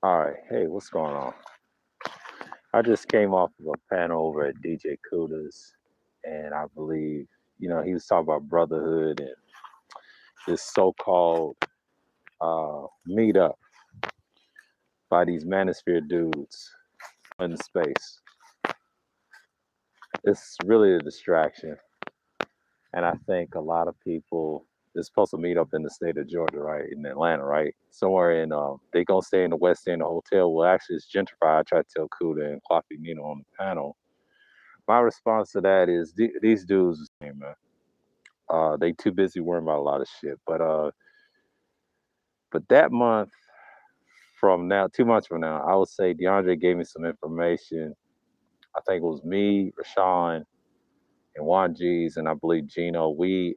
All right, hey, what's going on? I just came off of a panel over at DJ Kuda's, and I believe, he was talking about brotherhood and this so-called meetup by these manosphere dudes in space. It's really a distraction, and I think a lot of people is supposed to meet up in the state of Georgia, right, in Atlanta, right, somewhere in they gonna stay in the West End hotel. Well, actually, it's gentrified. I tried to tell Kuda and Coffee Nino on the panel. My response to that is these dudes, man. They too busy worrying about a lot of shit. But that month from now, 2 months from now, I would say DeAndre gave me some information. I think it was me, Rashawn, and Juan G's, and I believe Gino. We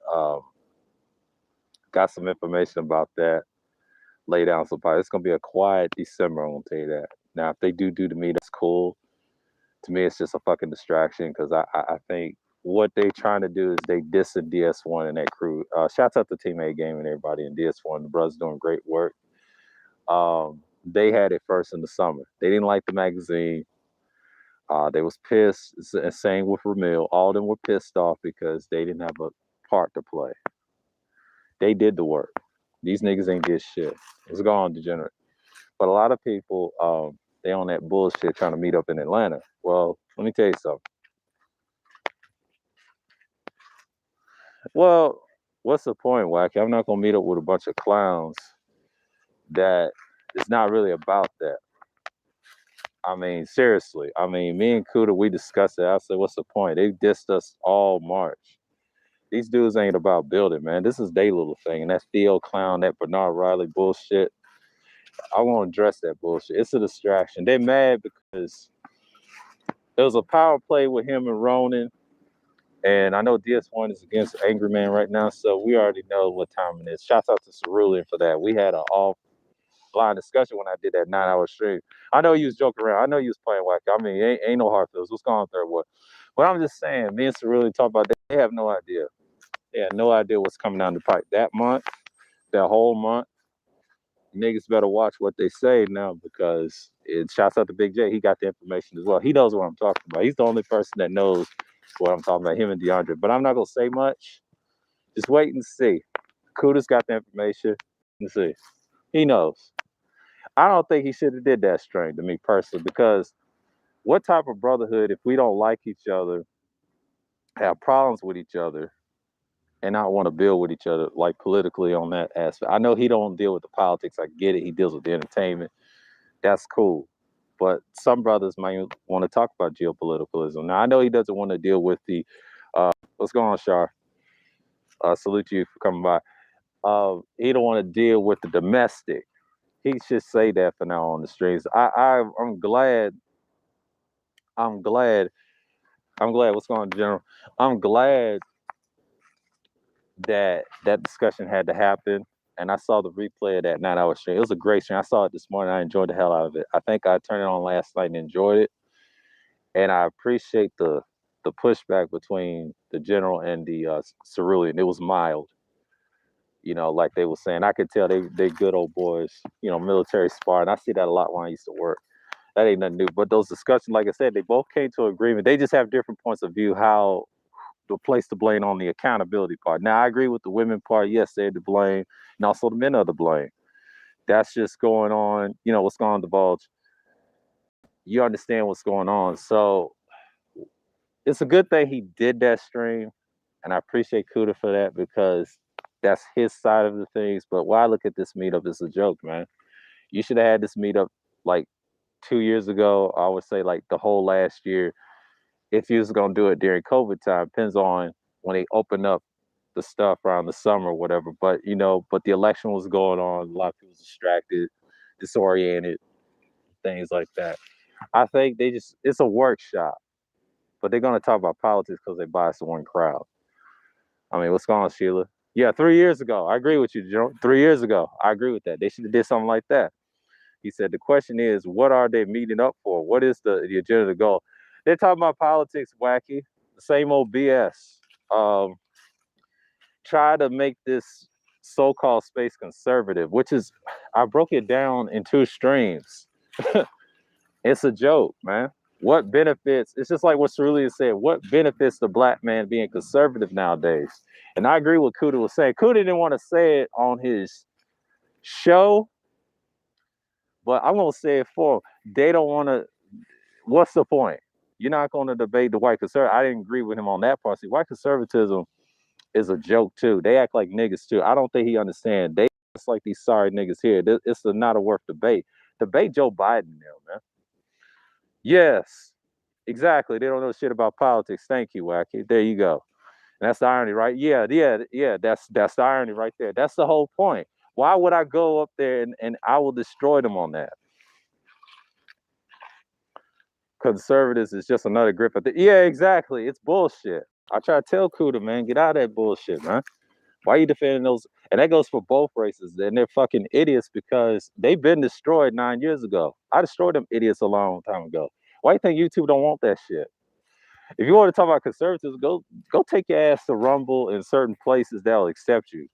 got some information about that. Lay down some pipe. It's gonna be a quiet December. I'm gonna tell you that. Now, if they do the meet, that's cool. To me, it's just a fucking distraction because I think what they trying to do is they dissing DS1 and that crew. Shouts out to Teammate Game and everybody in DS1. The brothers doing great work. They had it first in the summer. They didn't like the magazine. They was pissed. Same with Ramil. All of them were pissed off because they didn't have a part to play. They did the work. These niggas ain't did shit. It's gone, degenerate. But a lot of people, they on that bullshit trying to meet up in Atlanta. Well, let me tell you something. Well, what's the point, Wacky? I'm not gonna meet up with a bunch of clowns that it's not really about that. I mean, seriously. I mean, me and Kuda, we discussed it. I said, what's the point? They dissed us all March. These dudes ain't about building, man. This is their little thing. And that Theo clown, that Bernard Riley bullshit, I won't address that bullshit. It's a distraction. They're mad because there was a power play with him and Ronan. And I know DS1 is against Angry Man right now, so we already know what time it is. Shouts out to Cerulean for that. We had an offline discussion when I did that 9 hour stream. I know you was joking around. I know you was playing whack. I mean, ain't no hard feels. What's going on, third what? But I'm just saying, me and Cerulean talk about that. They have no idea. They had no idea what's coming down the pipe that month, that whole month. Niggas better watch what they say now because it shouts out to Big J. He got the information as well. He knows what I'm talking about. He's the only person that knows what I'm talking about, him and DeAndre. But I'm not gonna say much. Just wait and see. Kuda's got the information. Let's see. He knows. I don't think he should have did that string to me personally because what type of brotherhood if we don't like each other, have problems with each other, and not want to build with each other like politically on that aspect? I know he don't deal with the politics. I get it. He deals with the entertainment. That's cool. But some brothers might want to talk about geopoliticalism. Now I know he doesn't want to deal with the what's going on, Shar? Salute you for coming by. He don't want to deal with the domestic. He should say that for now on the streams. I'm glad. I'm glad. I'm glad. What's going on, General? I'm glad that that discussion had to happen. And I saw the replay of that 9 hour stream. It was a great stream. I saw it this morning. I enjoyed the hell out of it. I think I turned it on last night and enjoyed it. And I appreciate the pushback between the general and the cerulean. It was mild, like they were saying. I could tell they good old boys, military spar, and I see that a lot when I used to work. That ain't nothing new. But those discussions, like I said, they both came to agreement. They just have different points of view how the place to blame on the accountability part. Now I agree with the women part. Yes, they're to blame, and also the men are to blame. That's just going on. What's going on, divulge. You understand what's going on. So it's a good thing he did that stream, and I appreciate Kuda for that because that's his side of the things. But why I look at this meetup is a joke, man. You should have had this meetup like 2 years ago. I would say like the whole last year. If you was gonna do it during COVID time, depends on when they open up the stuff around the summer or whatever. But but the election was going on. A lot of people was distracted, disoriented, things like that. I think it's a workshop, but they're gonna talk about politics because they bias one crowd. I mean, what's going on, Sheila? Yeah, 3 years ago. I agree with you, Joe. 3 years ago. I agree with that. They should have did something like that. He said the question is, what are they meeting up for? What is the agenda, the goal? They're talking about politics, wacky. The same old BS. Um, Try to make this so-called space conservative, which is I broke it down in two streams. It's a joke, man. What benefits? It's just like what Cerulean said. What benefits the black man being conservative nowadays? And I agree with Kuda was saying. Kuda didn't want to say it on his show, but I'm gonna say it for him. They don't want to. What's the point? You're not going to debate the white conservative. I didn't agree with him on that part. See, white conservatism is a joke too. They act like niggas too. I don't think he understands. They just like these sorry niggas here. It's not a worth debate. Debate Joe Biden now, man. Yes, exactly. They don't know shit about politics. Thank you, Wacky. There you go. And that's the irony, right? Yeah. That's the irony right there. That's the whole point. Why would I go up there and I will destroy them on that? Conservatives is just another grip at the. Yeah, exactly. It's bullshit. I try to tell Kuda, man, get out of that bullshit, man. Why are you defending those? And that goes for both races. And they're fucking idiots because they've been destroyed 9 years ago. I destroyed them idiots a long time ago. Why do you think YouTube don't want that shit? If you want to talk about conservatives, go take your ass to Rumble in certain places that'll accept you. You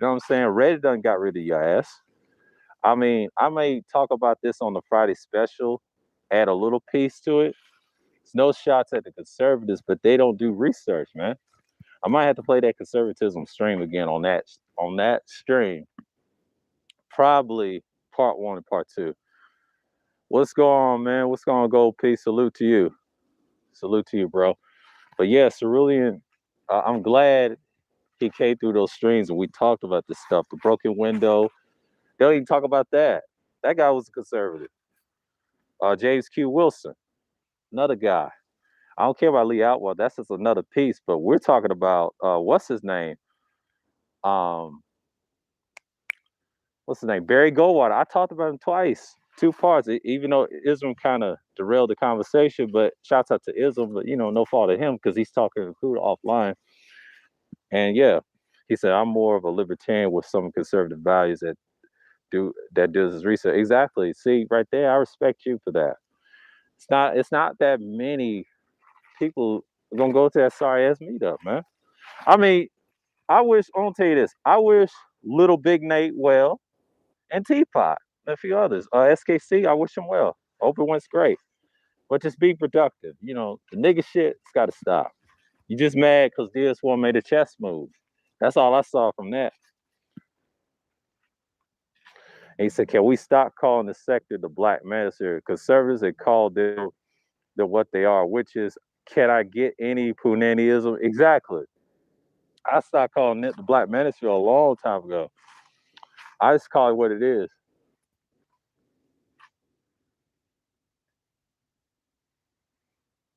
know what I'm saying? Reddit done got rid of your ass. I mean, I may talk about this on the Friday special, add a little piece to it. It's no shots at the conservatives, but they don't do research, man. I might have to play that conservatism stream again on that stream. Probably part 1 and part 2. What's going on, man? What's going on, Gold P? Salute to you. Salute to you, bro. But yeah, Cerulean, I'm glad he came through those streams and we talked about this stuff. The broken window. They don't even talk about that. That guy was a conservative. James Q. Wilson, another guy. I don't care about Lee Outwell. That's just another piece. But we're talking about what's his name? What's his name? Barry Goldwater. I talked about him twice, 2 parts. Even though Islam kind of derailed the conversation, but shouts out to Islam. But no fault of him because he's talking to Kuda offline. And yeah, he said I'm more of a libertarian with some conservative values that does his research. Exactly. See right there, I respect you for that. It's not that many people gonna go to that sorry ass meetup, man. I mean, I'm gonna tell you this. I wish Little Big Nate well and Teapot and a few others. SKC, I wish him well. Hope it went great. But just be productive. The nigga shit, it's gotta stop. You just mad because DS1 made a chess move. That's all I saw from that. And he said, can we stop calling the sector the Black Manosphere? Conservatives have called them what they are, which is, can I get any Punaniism? Exactly. I stopped calling it the Black Manosphere a long time ago. I just call it what it is.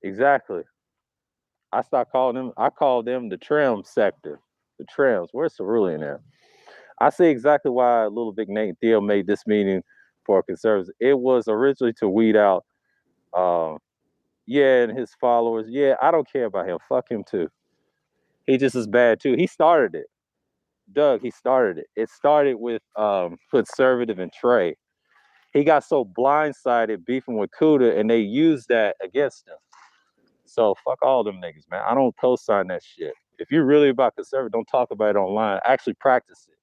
Exactly. I called them the trim sector. The trims. Where's Cerulean at? I see exactly why Little Big Nate and Theo made this meeting for conservatives. It was originally to weed out and his followers. Yeah, I don't care about him. Fuck him too. He just is bad too. He started it. Doug, he started it. It started with conservative and Trey. He got so blindsided beefing with Kuda and they used that against him. So fuck all them niggas, man. I don't co-sign that shit. If you're really about conservative, don't talk about it online. Actually practice it.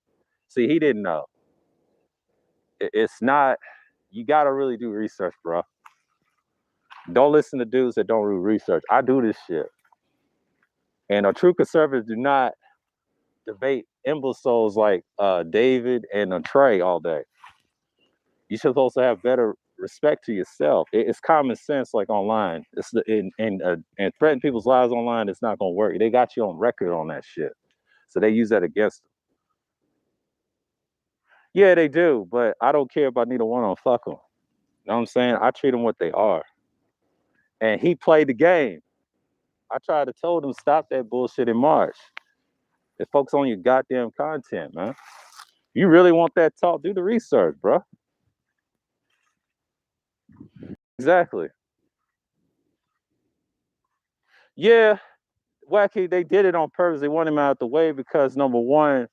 See, he didn't know. It's not, you gotta really do research, bro. Don't listen to dudes that don't do research. I do this shit. And a true conservative do not debate imbeciles like David and Trey all day. You're supposed to have better respect to yourself. It's common sense, like online. And threatening people's lives online, it's not gonna work. They got you on record on that shit, so they use that against them. Yeah, they do, but I don't care about neither one of them. Fuck them. You know what I'm saying? I treat them what they are. And he played the game. I tried to tell him stop that bullshit in March. And focus on your goddamn content, man. You really want that talk? Do the research, bro. Exactly. Yeah, Wacky, they did it on purpose. They want him out the way because number one,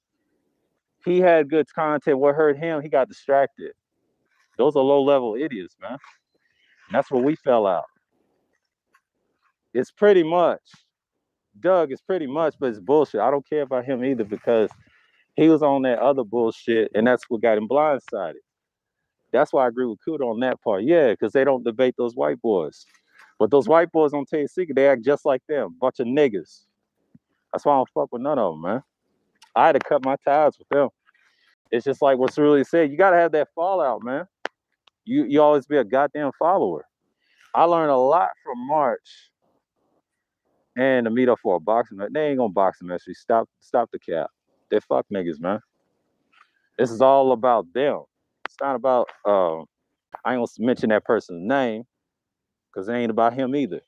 he had good content. What hurt him, he got distracted. Those are low-level idiots, man. And that's where we fell out. It's pretty much, Doug, it's pretty much, but it's bullshit. I don't care about him either because he was on that other bullshit, and that's what got him blindsided. That's why I agree with Kuda on that part. Yeah, because they don't debate those white boys. But those white boys don't tell you a secret. They act just like them. Bunch of niggas. That's why I don't fuck with none of them, man. I had to cut my ties with them. It's just like what's really said. You gotta have that fallout, man. You always be a goddamn follower. I learned a lot from March and to meet up for a boxing match. They ain't gonna boxing match. Stop the cap. They fuck niggas, man. This is all about them. It's not about I ain't gonna mention that person's name because it ain't about him either.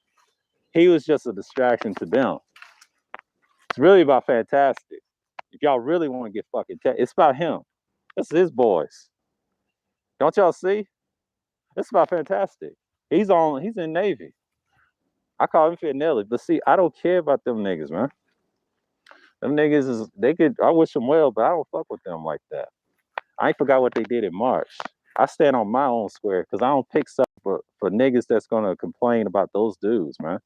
He was just a distraction to them. It's really about Fantastic. If y'all really want to get fucking it's about him. This is his boys. Don't y'all see? It's about Fantastic. He's in Navy. I call him Finelli, but see, I don't care about them niggas, man. Them niggas I wish them well, but I don't fuck with them like that. I ain't forgot what they did in March. I stand on my own square because I don't pick stuff for niggas that's gonna complain about those dudes, man.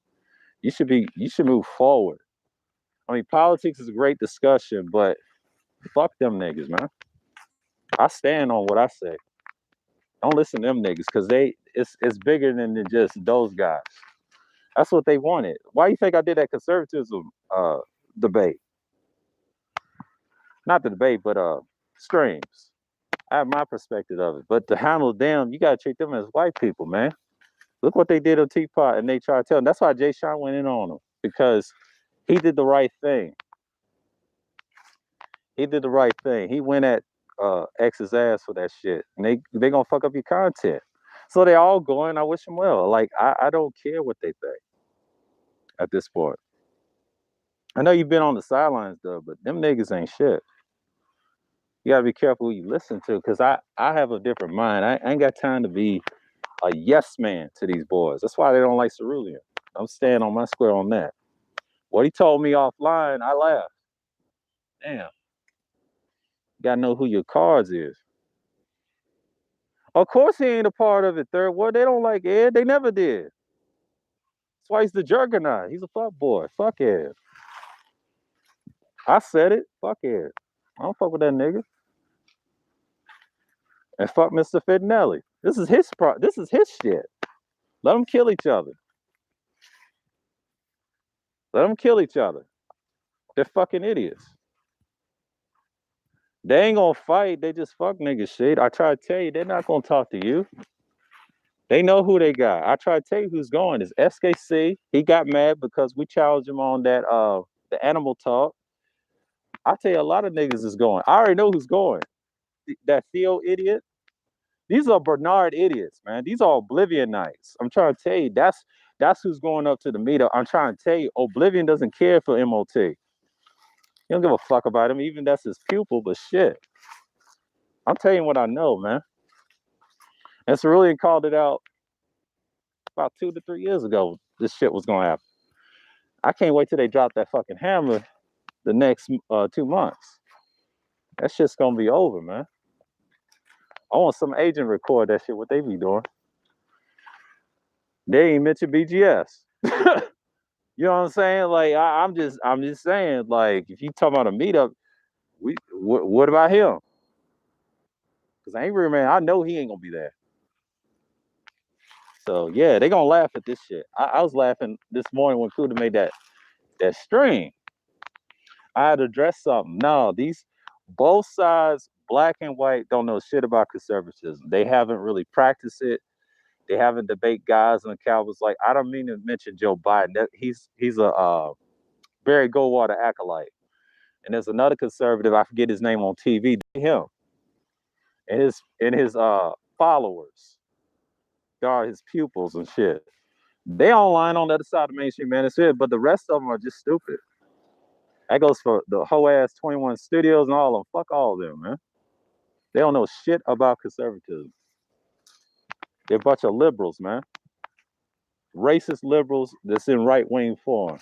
You should move forward. I mean, politics is a great discussion, but fuck them niggas, man. I stand on what I say. Don't listen to them niggas because it's bigger than just those guys. That's what they wanted. Why you think I did that conservatism debate? Not the debate, but streams. I have my perspective of it. But to handle them, you gotta treat them as white people, man. Look what they did on Teapot, and they try to tell them. That's why Jay Sean went in on him because he did the right thing. He did the right thing. He went at X's ass for that shit, and they gonna fuck up your content. So they all going. I wish them well. Like I don't care what they think at this point. I know you've been on the sidelines though, but them niggas ain't shit. You gotta be careful who you listen to, cause I have a different mind. I ain't got time to be a yes man to these boys. That's why they don't like Cerulean. I'm staying on my square on that. What he told me offline, I laughed. Damn, you gotta know who your cards is. Of course he ain't a part of it, third. Well, they don't like Ed. They never did. That's why he's the juggernaut. He's a fuck boy. Fuck Ed. I said it. Fuck Ed. I don't fuck with that nigga. And fuck Mr. Fidnelli. This is his shit. Let them kill each other. Let them kill each other. They're fucking idiots. They ain't gonna fight. They just fuck niggas shit. I try to tell you, they're not gonna talk to you. They know who they got. I try to tell you who's going. It's SKC. He got mad because we challenged him on that the animal talk. I tell you, a lot of niggas is going. I already know who's going. That Theo idiot. These are Bernard idiots, man. These are Oblivion Knights. I'm trying to tell you, that's who's going up to the meetup. I'm trying to tell you, Oblivion doesn't care for MOT. He don't give a fuck about him, even that's his pupil, but shit. I'm telling you what I know, man. And Cerulean called it out about 2 to 3 years ago. This shit was gonna happen. I can't wait till they drop that fucking hammer the next 2 months. That shit's gonna be over, man. I want some agent record that shit. What they be doing? They ain't mention BGS. You know what I'm saying? Like I'm just saying. Like if you talk about a meetup, what about him? Because Angry Man, I know he ain't gonna be there. So yeah, they gonna laugh at this shit. I was laughing this morning when Kuda made that stream. I had to address something. No, these both sides, black and white, don't know shit about conservatism. They haven't really practiced it. They haven't debate guys and Cowboys. Like I don't mean to mention Joe Biden. He's a Barry Goldwater acolyte. And there's another conservative, I forget his name on TV, him and his followers. They are his pupils and shit. They online on the other side of the mainstream manosphere, but the rest of them are just stupid. That goes for the whole ass 21 studios and all of them. Fuck all of them, man. They don't know shit about conservatism. They're a bunch of liberals, man. Racist liberals that's in right wing form.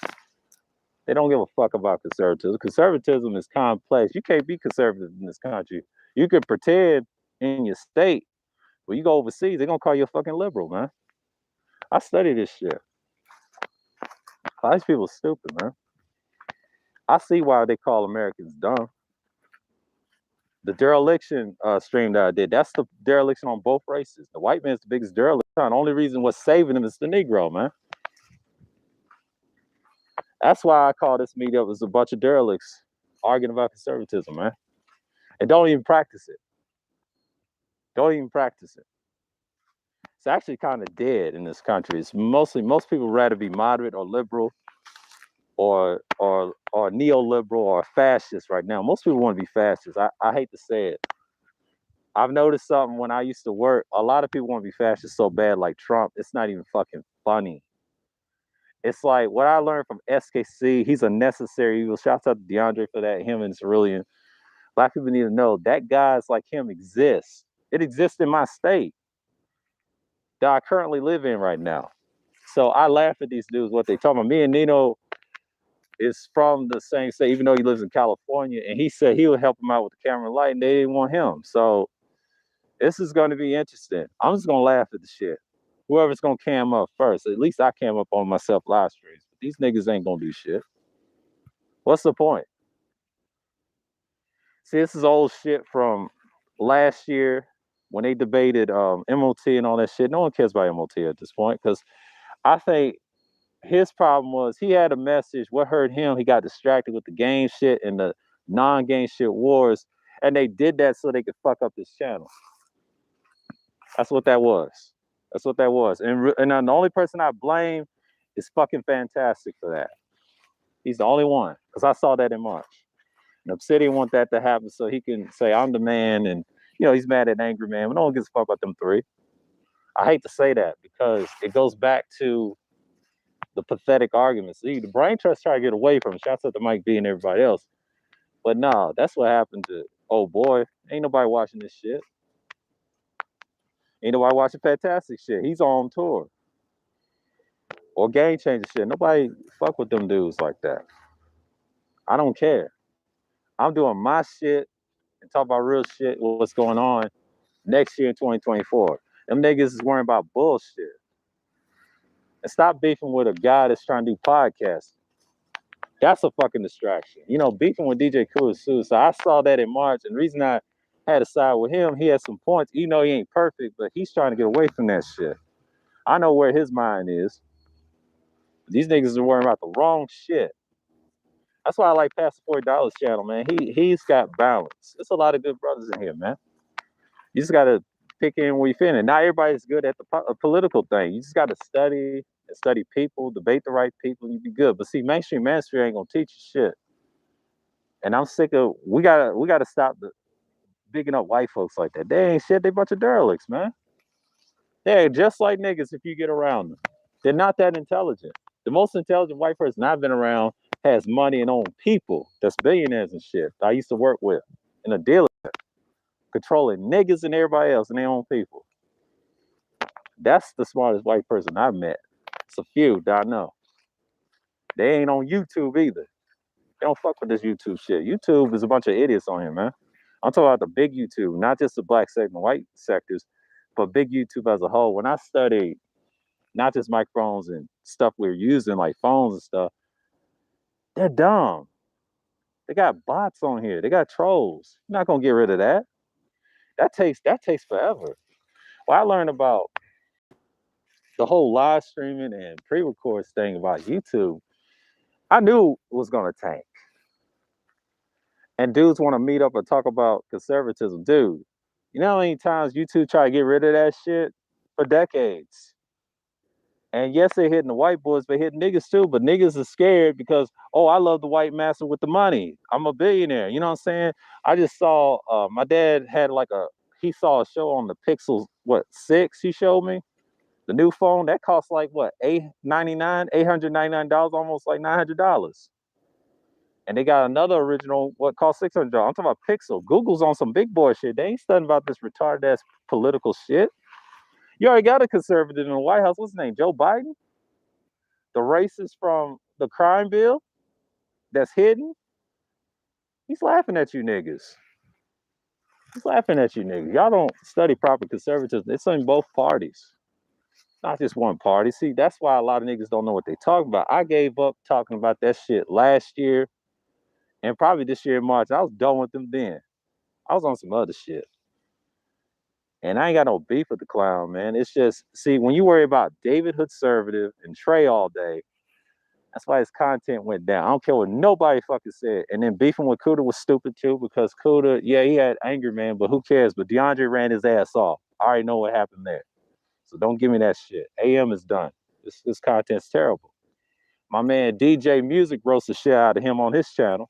They don't give a fuck about conservatism. Conservatism is complex. You can't be conservative in this country. You could pretend in your state, but you go overseas, they're gonna call you a fucking liberal, man. I study this shit. These people are stupid, man. I see why they call Americans dumb. The dereliction stream that I did, that's the dereliction on both races. The white man's the biggest derelict. The only reason what's saving him is the Negro, man. That's why I call this meetup is a bunch of derelicts arguing about conservatism, man. And don't even practice it. Don't even practice it. It's actually kind of dead in this country. It's mostly most people rather be moderate or liberal or neoliberal or fascist right now. Most people want to be fascists. I hate to say it. I've noticed something when I used to work. A lot of people want to be fascist so bad, like Trump. It's not even fucking funny. It's like what I learned from SKC. He's a necessary evil. Shouts out to DeAndre for that. Him and Cerulean. Black people need to know that guys like him exist. It exists in my state that I currently live in right now. So I laugh at these dudes, what they talking about. Me and Nino is from the same state, even though he lives in California. And he said he would help him out with the camera and light, and they didn't want him. So this is going to be interesting. I'm just going to laugh at the shit. Whoever's going to cam up first. At least I cam up on myself live streams. But these niggas ain't going to do shit. What's the point? See, this is old shit from last year when they debated MOT and all that shit. No one cares about MOT at this point because I think his problem was he had a message. What hurt him, he got distracted with the game shit and the non-game shit wars. And they did that so they could fuck up this channel. That's what that was. That's what that was. And the only person I blame is fucking Fantastic for that. He's the only one. Because I saw that in March. And Obsidian want that to happen so he can say, I'm the man. And, you know, he's mad at Angry Man. But no one gives a fuck about them three. I hate to say that because it goes back to the pathetic arguments. See, the brain trust try to get away from it. Shouts out to Mike B and everybody else. But no, that's what happened to, oh boy, ain't nobody watching this shit. Ain't nobody watching Fantastic shit. He's on tour. Or Game Changer shit. Nobody fuck with them dudes like that. I don't care. I'm doing my shit and talk about real shit, what's going on next year in 2024. Them niggas is worrying about bullshit. And stop beefing with a guy that's trying to do podcasts. That's a fucking distraction. You know, beefing with DJ Cool is suicide. I saw that in March, and the reason I had to side with him, he had some points. You know, he ain't perfect, but he's trying to get away from that shit. I know where his mind is. These niggas are worrying about the wrong shit. That's why I like Pastor $40 channel, man. He's got balance. There's a lot of good brothers in here, man. You just gotta pick in where you fit in. Not everybody's good at the political thing. You just gotta study and study people, debate the right people, and you be good. But see, mainstream ministry ain't gonna teach you shit. And I'm sick of we gotta stop bigging up white folks like that. They ain't shit. They a bunch of derelicts, man. They're just like niggas if you get around them. They're not that intelligent. The most intelligent white person I've been around has money and own people that's billionaires and shit. I used to work with in a dealership, controlling niggas and everybody else and their own people. That's the smartest white person I've met. It's a few that I know. They ain't on YouTube either. They don't fuck with this YouTube shit. YouTube is a bunch of idiots on here, man. I'm talking about the big YouTube, not just the black sector and white sectors, but big YouTube as a whole. When I studied not just microphones and stuff we're using like phones and stuff, they're dumb. They got bots on here. They got trolls. You're not gonna get rid of that. That takes forever. Well, I learned about the whole live streaming and pre-records thing about YouTube. I knew it was gonna tank. And dudes want to meet up and talk about conservatism. Dude, you know how many times YouTube try to get rid of that shit for decades? And yes, they're hitting the white boys, but hitting niggas too. But niggas are scared because, oh, I love the white master with the money. I'm a billionaire. You know what I'm saying? I just saw my dad had he saw a show on the Pixel, what, 6 he showed me? The new phone, that costs like what, $899, almost like $900. And they got another original, what cost $600. I'm talking about Pixel. Google's on some big boy shit. They ain't studying about this retarded ass political shit. You already got a conservative in the White House. What's his name? Joe Biden? The racist from the crime bill that's hidden. He's laughing at you niggas. He's laughing at you niggas. Y'all don't study proper conservatism. It's in both parties, not just one party. See, that's why a lot of niggas don't know what they talking about. I gave up talking about that shit last year and probably this year in March. I was done with them then. I was on some other shit. And I ain't got no beef with the clown, man. It's just, see, when you worry about David Hoodservative and Trey all day, that's why his content went down. I don't care what nobody fucking said. And then beefing with Cuda was stupid too, because Cuda, yeah, he had anger, man, but who cares? But DeAndre ran his ass off. I already know what happened there. So don't give me that shit. AM is done. This content's terrible. My man DJ Music roasts the shit out of him on his channel.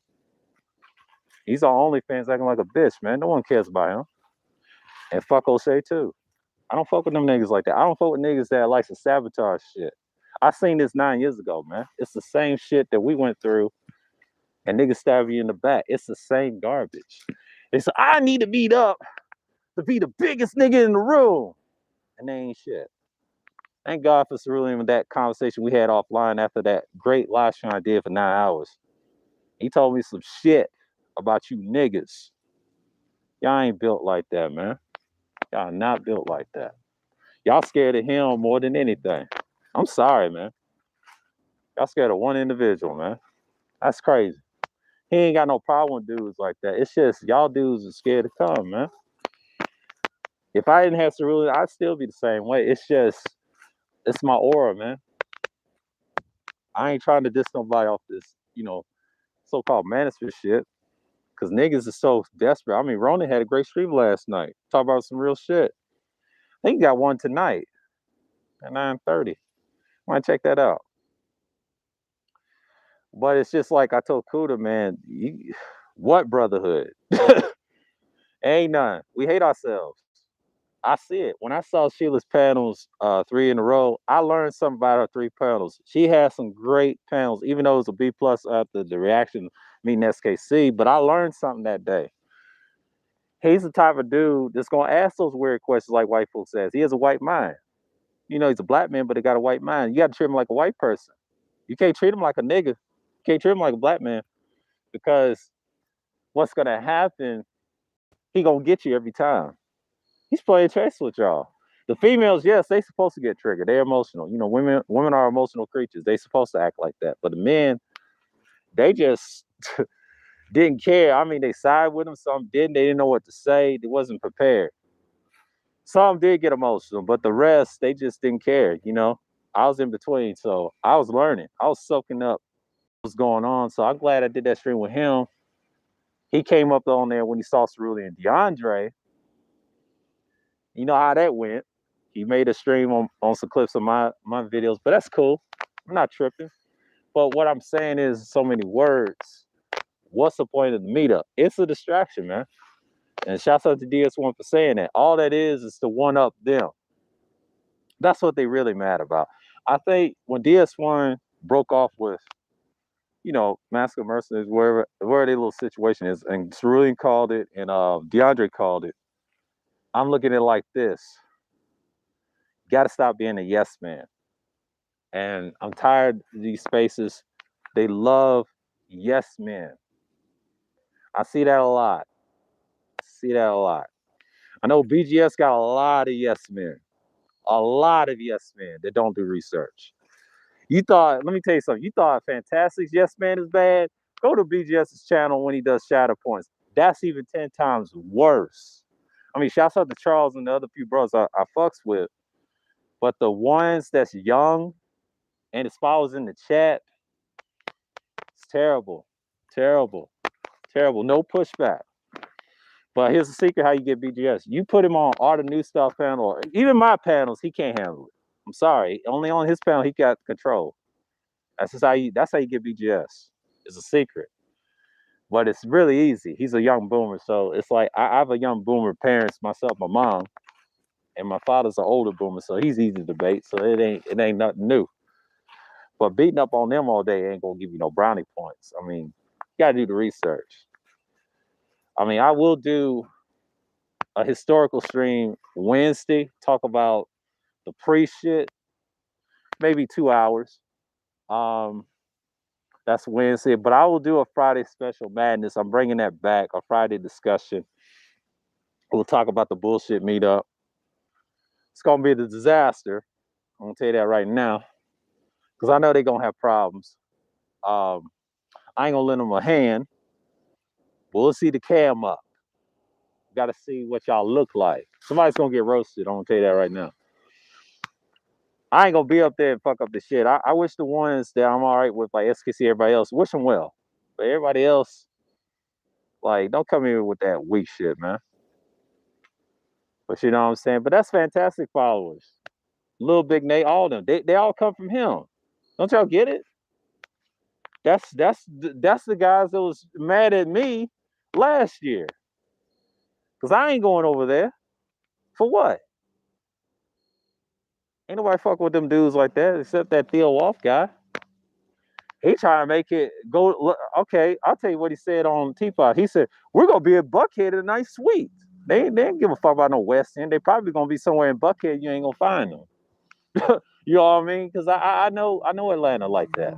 He's on OnlyFans acting like a bitch, man. No one cares about him. And fuck O'Shea too. I don't fuck with them niggas like that. I don't fuck with niggas that like to sabotage shit. I seen this 9 years ago, man. It's the same shit that we went through, and niggas stab you in the back. It's the same garbage. It's I need to meet up to be the biggest nigga in the room, and they ain't shit. Thank God for Cerulean that conversation we had offline after that great live stream I did for 9 hours. He told me some shit about you niggas. Y'all ain't built like that, man. Y'all not built like that. Y'all scared of him more than anything. I'm sorry, man. Y'all scared of one individual, man. That's crazy. He ain't got no problem with dudes like that. It's just y'all dudes are scared to come, man. If I didn't have Cerulean, I'd still be the same way. It's just, it's my aura, man. I ain't trying to diss nobody off this, so-called manosphere shit. Because niggas are so desperate. I mean, Ronan had a great stream last night. Talk about some real shit. I think he got one tonight at 9:30. Want to check that out. But it's just like I told Kuda, man, what brotherhood? Ain't none. We hate ourselves. I see it. When I saw Sheila's panels 3 in a row, I learned something about her 3 panels. She had some great panels, even though it was a B plus after the reaction meeting SKC, but I learned something that day. He's the type of dude that's gonna ask those weird questions like white folks ask. He has a white mind. He's a black man, but he got a white mind. You gotta treat him like a white person. You can't treat him like a nigga. You can't treat him like a black man, because what's gonna happen, he gonna get you every time. He's playing chess with y'all. The females, yes, they supposed to get triggered. They're emotional. Women are emotional creatures. They supposed to act like that. But the men, they just didn't care. I mean, they side with them. Some didn't. They didn't know what to say. They wasn't prepared. Some did get emotional, but the rest, they just didn't care. I was in between, so I was learning. I was soaking up what's going on. So I'm glad I did that stream with him. He came up on there when he saw Cerulean and DeAndre. You know how that went. He made a stream on some clips of my videos, but that's cool. I'm not tripping. But what I'm saying is so many words. What's the point of the meetup? It's a distraction, man. And shouts out to DS1 for saying that. All that is to one up them. That's what they really mad about. I think when DS1 broke off with, Massacre Mercenaries, where their little situation is, and Cerulean called it, and DeAndre called it, I'm looking at it like this. You got to stop being a yes man. And I'm tired of these spaces. They love yes men. I see that a lot. I know BGS got a lot of yes men. A lot of yes men that don't do research. Let me tell you something. You thought Fantastic's yes man is bad? Go to BGS's channel when he does shadow points. That's even 10 times worse. I mean, shouts out to Charles and the other few brothers I fucks with. But the ones that's young and his followers in the chat, it's terrible. Terrible. No pushback. But here's the secret how you get BGS. You put him on all the new stuff panel, or even my panels, he can't handle it. I'm sorry. Only on his panel he got control. That's how you get BGS. It's a secret. But it's really easy. He's a young boomer. So it's like I have a young boomer parents, myself, my mom, and my father's an older boomer, so he's easy to debate. So it ain't nothing new. But beating up on them all day ain't gonna give you no brownie points. I mean, you gotta do the research. I mean, I will do a historical stream Wednesday, talk about the priest shit, maybe 2 hours. That's Wednesday, but I will do a Friday special madness. I'm bringing that back, a Friday discussion. We'll talk about the bullshit meetup. It's gonna be the disaster. I'm gonna tell you that right now, because I know they're gonna have problems. I ain't gonna lend them a hand. We'll see the cam up. Got to see what y'all look like. Somebody's gonna get roasted. I'm gonna tell you that right now. I ain't gonna be up there and fuck up the shit. I wish the ones that I'm all right with, like SKC, everybody else, wish them well. But everybody else, like, don't come here with that weak shit, man. But you know what I'm saying? But that's fantastic followers. Little Big Nate, all of them. They all come from him. Don't y'all get it? That's the guys that was mad at me last year. Cause I ain't going over there. For what? Ain't nobody fuck with them dudes like that except that Theo Wolf guy. He trying to make it go. Okay, I'll tell you what he said on Teapot. He said, we're going to be at Buckhead tonight, sweet. They ain't give a fuck about no West End. They probably going to be somewhere in Buckhead. You ain't going to find them. You know what I mean? Because I know Atlanta like that.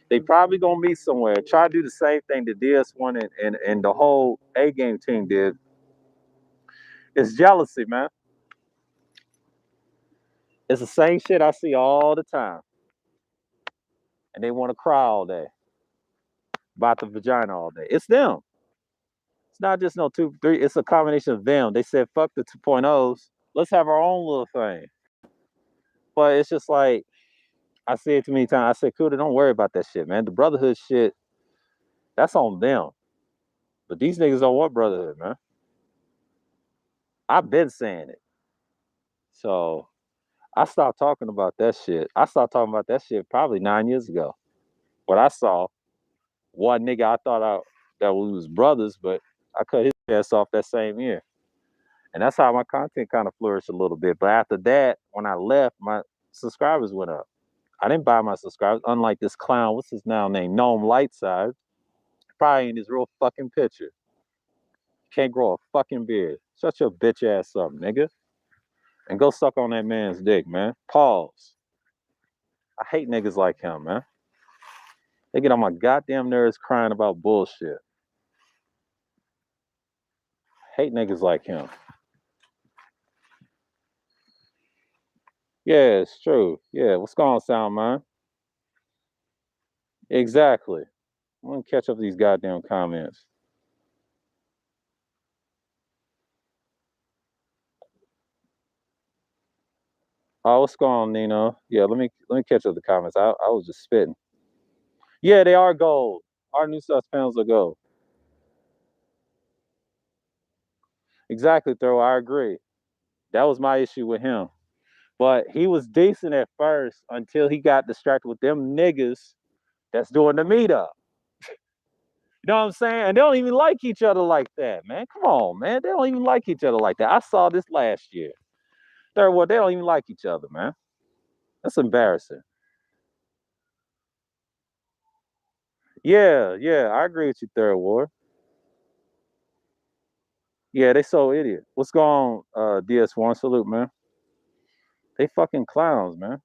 They probably going to meet somewhere. Try to do the same thing that DS1 and the whole A game team did. It's jealousy, man. It's the same shit I see all the time. And they want to cry all day about the vagina all day. It's them. It's not just no 2, 3. It's a combination of them. They said, fuck the 2.0s. Let's have our own little thing. But it's just like, I say it too many times. I said, Kuda, don't worry about that shit, man. The brotherhood shit, that's on them. But these niggas don't want brotherhood, man. I've been saying it. So I stopped talking about that shit. I stopped talking about that shit probably 9 years ago. What I saw, one nigga I thought that we was brothers, but I cut his ass off that same year. And that's how my content kind of flourished a little bit. But after that, when I left, my subscribers went up. I didn't buy my subscribers, unlike this clown, what's his now name? Gnome Lightside. Probably in his real fucking picture. Can't grow a fucking beard. Shut your bitch ass up, nigga. And go suck on that man's dick, man. Pause. I hate niggas like him, man. They get on my goddamn nerves crying about bullshit. Hate niggas like him. Yeah, it's true. Yeah, what's going on, Sound Man? Exactly. I'm gonna catch up these goddamn comments. Oh, what's going on, Nino? Yeah, let me catch up the comments. I was just spitting. Yeah, they are gold. Our new sus panels are gold. Exactly, Throw. I agree. That was my issue with him. But he was decent at first until he got distracted with them niggas that's doing the meetup. You know what I'm saying? And they don't even like each other like that, man. Come on, man. They don't even like each other like that. I saw this last year. Third world, they don't even like each other, man. That's embarrassing. Yeah, yeah, I agree with you, Third War. Yeah, they so idiot. What's going on, DS1? Salute, man. They fucking clowns, man.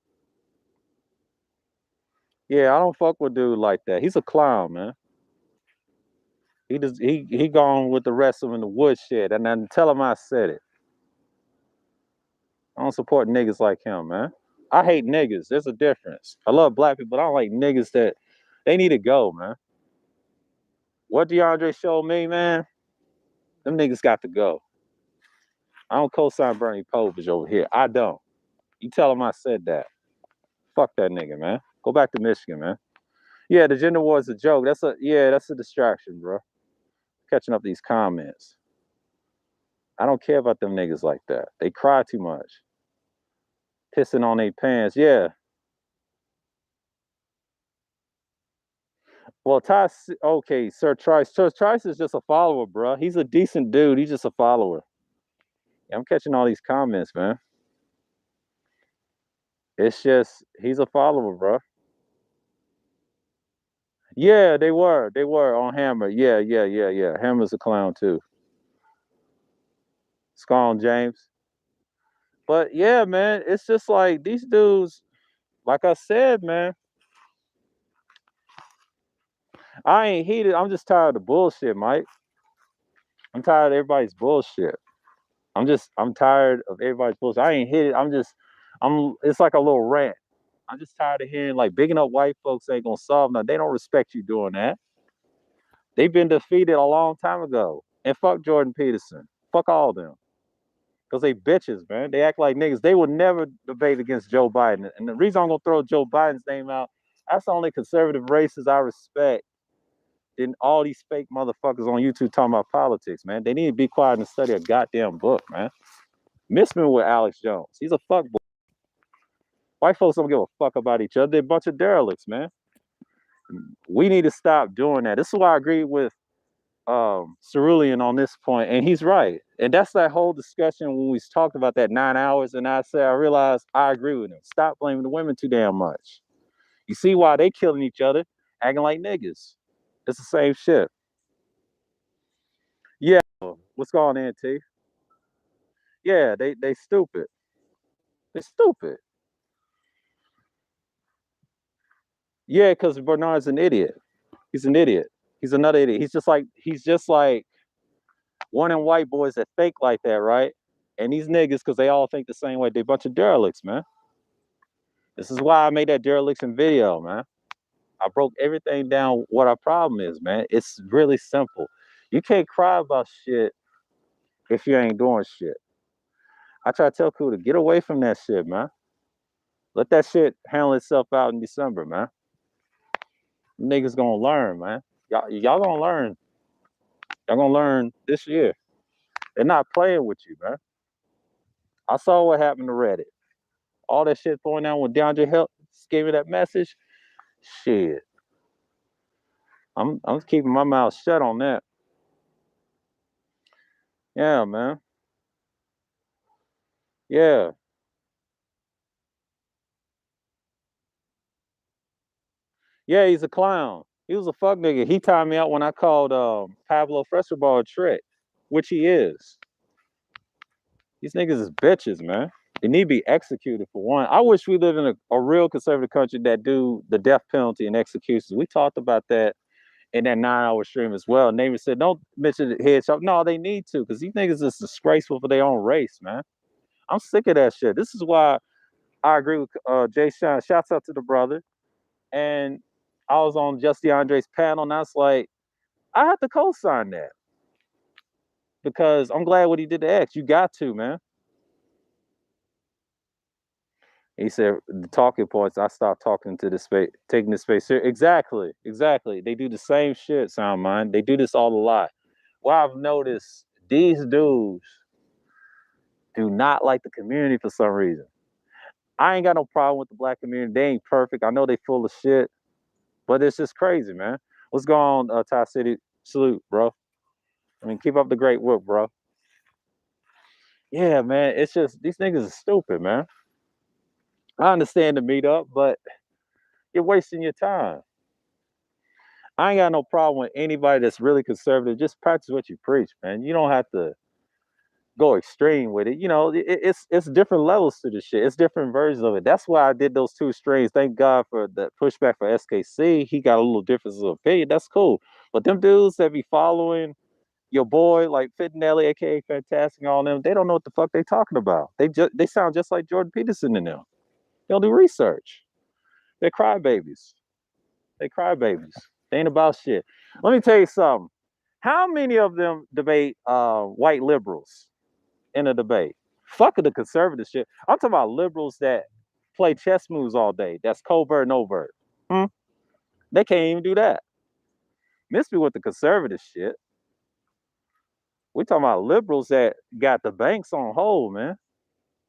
Yeah, I don't fuck with dude like that. He's a clown, man. He gone with the rest of them in the woodshed, and then tell him I said it. I don't support niggas like him, man. I hate niggas. There's a difference. I love black people, but I don't like niggas that they need to go, man. What DeAndre showed me, man, them niggas got to go. I don't co-sign Bernie Povich over here. I don't. You tell him I said that. Fuck that nigga, man. Go back to Michigan, man. Yeah, the gender war is a joke. That's a distraction, bro. Catching up these comments. I don't care about them niggas like that. They cry too much. Pissing on their pants. Yeah. Well, okay, Sir Trice. Sir Trice is just a follower, bro. He's a decent dude. He's just a follower. Yeah, I'm catching all these comments, man. It's just he's a follower, bro. Yeah, they were. They were on Hammer. Yeah, yeah, yeah, yeah. Hammer's a clown too. Scone James. But yeah, man, it's just like these dudes, like I said, man, I ain't heated. I'm just tired of bullshit, Mike. I'm tired of everybody's bullshit. I'm tired of everybody's bullshit. I ain't hit it. It's like a little rant. I'm just tired of hearing like bigging up white folks ain't gonna solve nothing. They don't respect you doing that. They've been defeated a long time ago. And fuck Jordan Peterson. Fuck all of them. Because they bitches, man. They act like niggas. They would never debate against Joe Biden. And the reason I'm going to throw Joe Biden's name out, that's the only conservative racist I respect. Then all these fake motherfuckers on YouTube talking about politics, man. They need to be quiet and study a goddamn book, man. Miss me with Alex Jones. He's a fuckboy. White folks don't give a fuck about each other. They're a bunch of derelicts, man. We need to stop doing that. This is why I agree with Cerulean on this point, and he's right. And that's that whole discussion when we talked about that 9 hours, and I realized I agree with him. Stop blaming the women too damn much. You see why they killing each other, acting like niggas. It's the same shit. Yeah. What's going on, T? Yeah, they stupid. They're stupid. Yeah, because Bernard's an idiot. He's an idiot. He's another idiot. He's just like one of them white boys that think like that, right? And these niggas, because they all think the same way, they a bunch of derelicts, man. This is why I made that dereliction video, man. I broke everything down what our problem is, man. It's really simple. You can't cry about shit if you ain't doing shit. I try to tell people to get away from that shit, man. Let that shit handle itself out in December, man. Niggas gonna learn, man. Y'all gonna learn. Y'all gonna learn this year. They're not playing with you, man. I saw what happened to Reddit. All that shit going down with DeAndre Help gave me that message. Shit. I'm keeping my mouth shut on that. Yeah, man. Yeah. Yeah, he's a clown. He was a fuck nigga. He timed me out when I called Pablo Frescobar a trick, which he is. These niggas is bitches, man. They need to be executed for one. I wish we lived in a real conservative country that do the death penalty and executions. We talked about that in that 9 hour stream as well. And they said, don't mention the headshot. No, they need to, because these niggas is disgraceful for their own race, man. I'm sick of that shit. This is why I agree with Jay Sean. Shouts out to the brother. And I was on Just DeAndre's panel, and I was like, I have to co-sign that because I'm glad what he did to X. You got to, man. He said the talking points. I stopped talking to the space, taking the space here. Exactly, exactly. They do the same shit, sound mind. They do this all a lot. Well, I've noticed these dudes do not like the community for some reason. I ain't got no problem with the black community. They ain't perfect. I know they full of shit, but it's just crazy, man. What's going on, Ty City? Salute, bro. I mean, keep up the great work, bro. Yeah, man. It's just these niggas are stupid, man. I understand the meetup, but you're wasting your time. I ain't got no problem with anybody that's really conservative. Just practice what you preach, man. You don't have to go extreme with it. You know, it's different levels to the shit. It's different versions of it. That's why I did those two streams. Thank God for the pushback for SKC. He got a little difference of opinion. That's cool. But them dudes that be following your boy like Fitnelli, aka Fantastic, and all them, they don't know what the fuck they talking about. They sound just like Jordan Peterson in them. They don't do research. They're crybabies. They crybabies. They ain't about shit. Let me tell you something. How many of them debate white liberals in a debate? Fuck the conservative shit. I'm talking about liberals that play chess moves all day. That's covert and overt. Hmm? They can't even do that. Miss me with the conservative shit. We talking about liberals that got the banks on hold, man,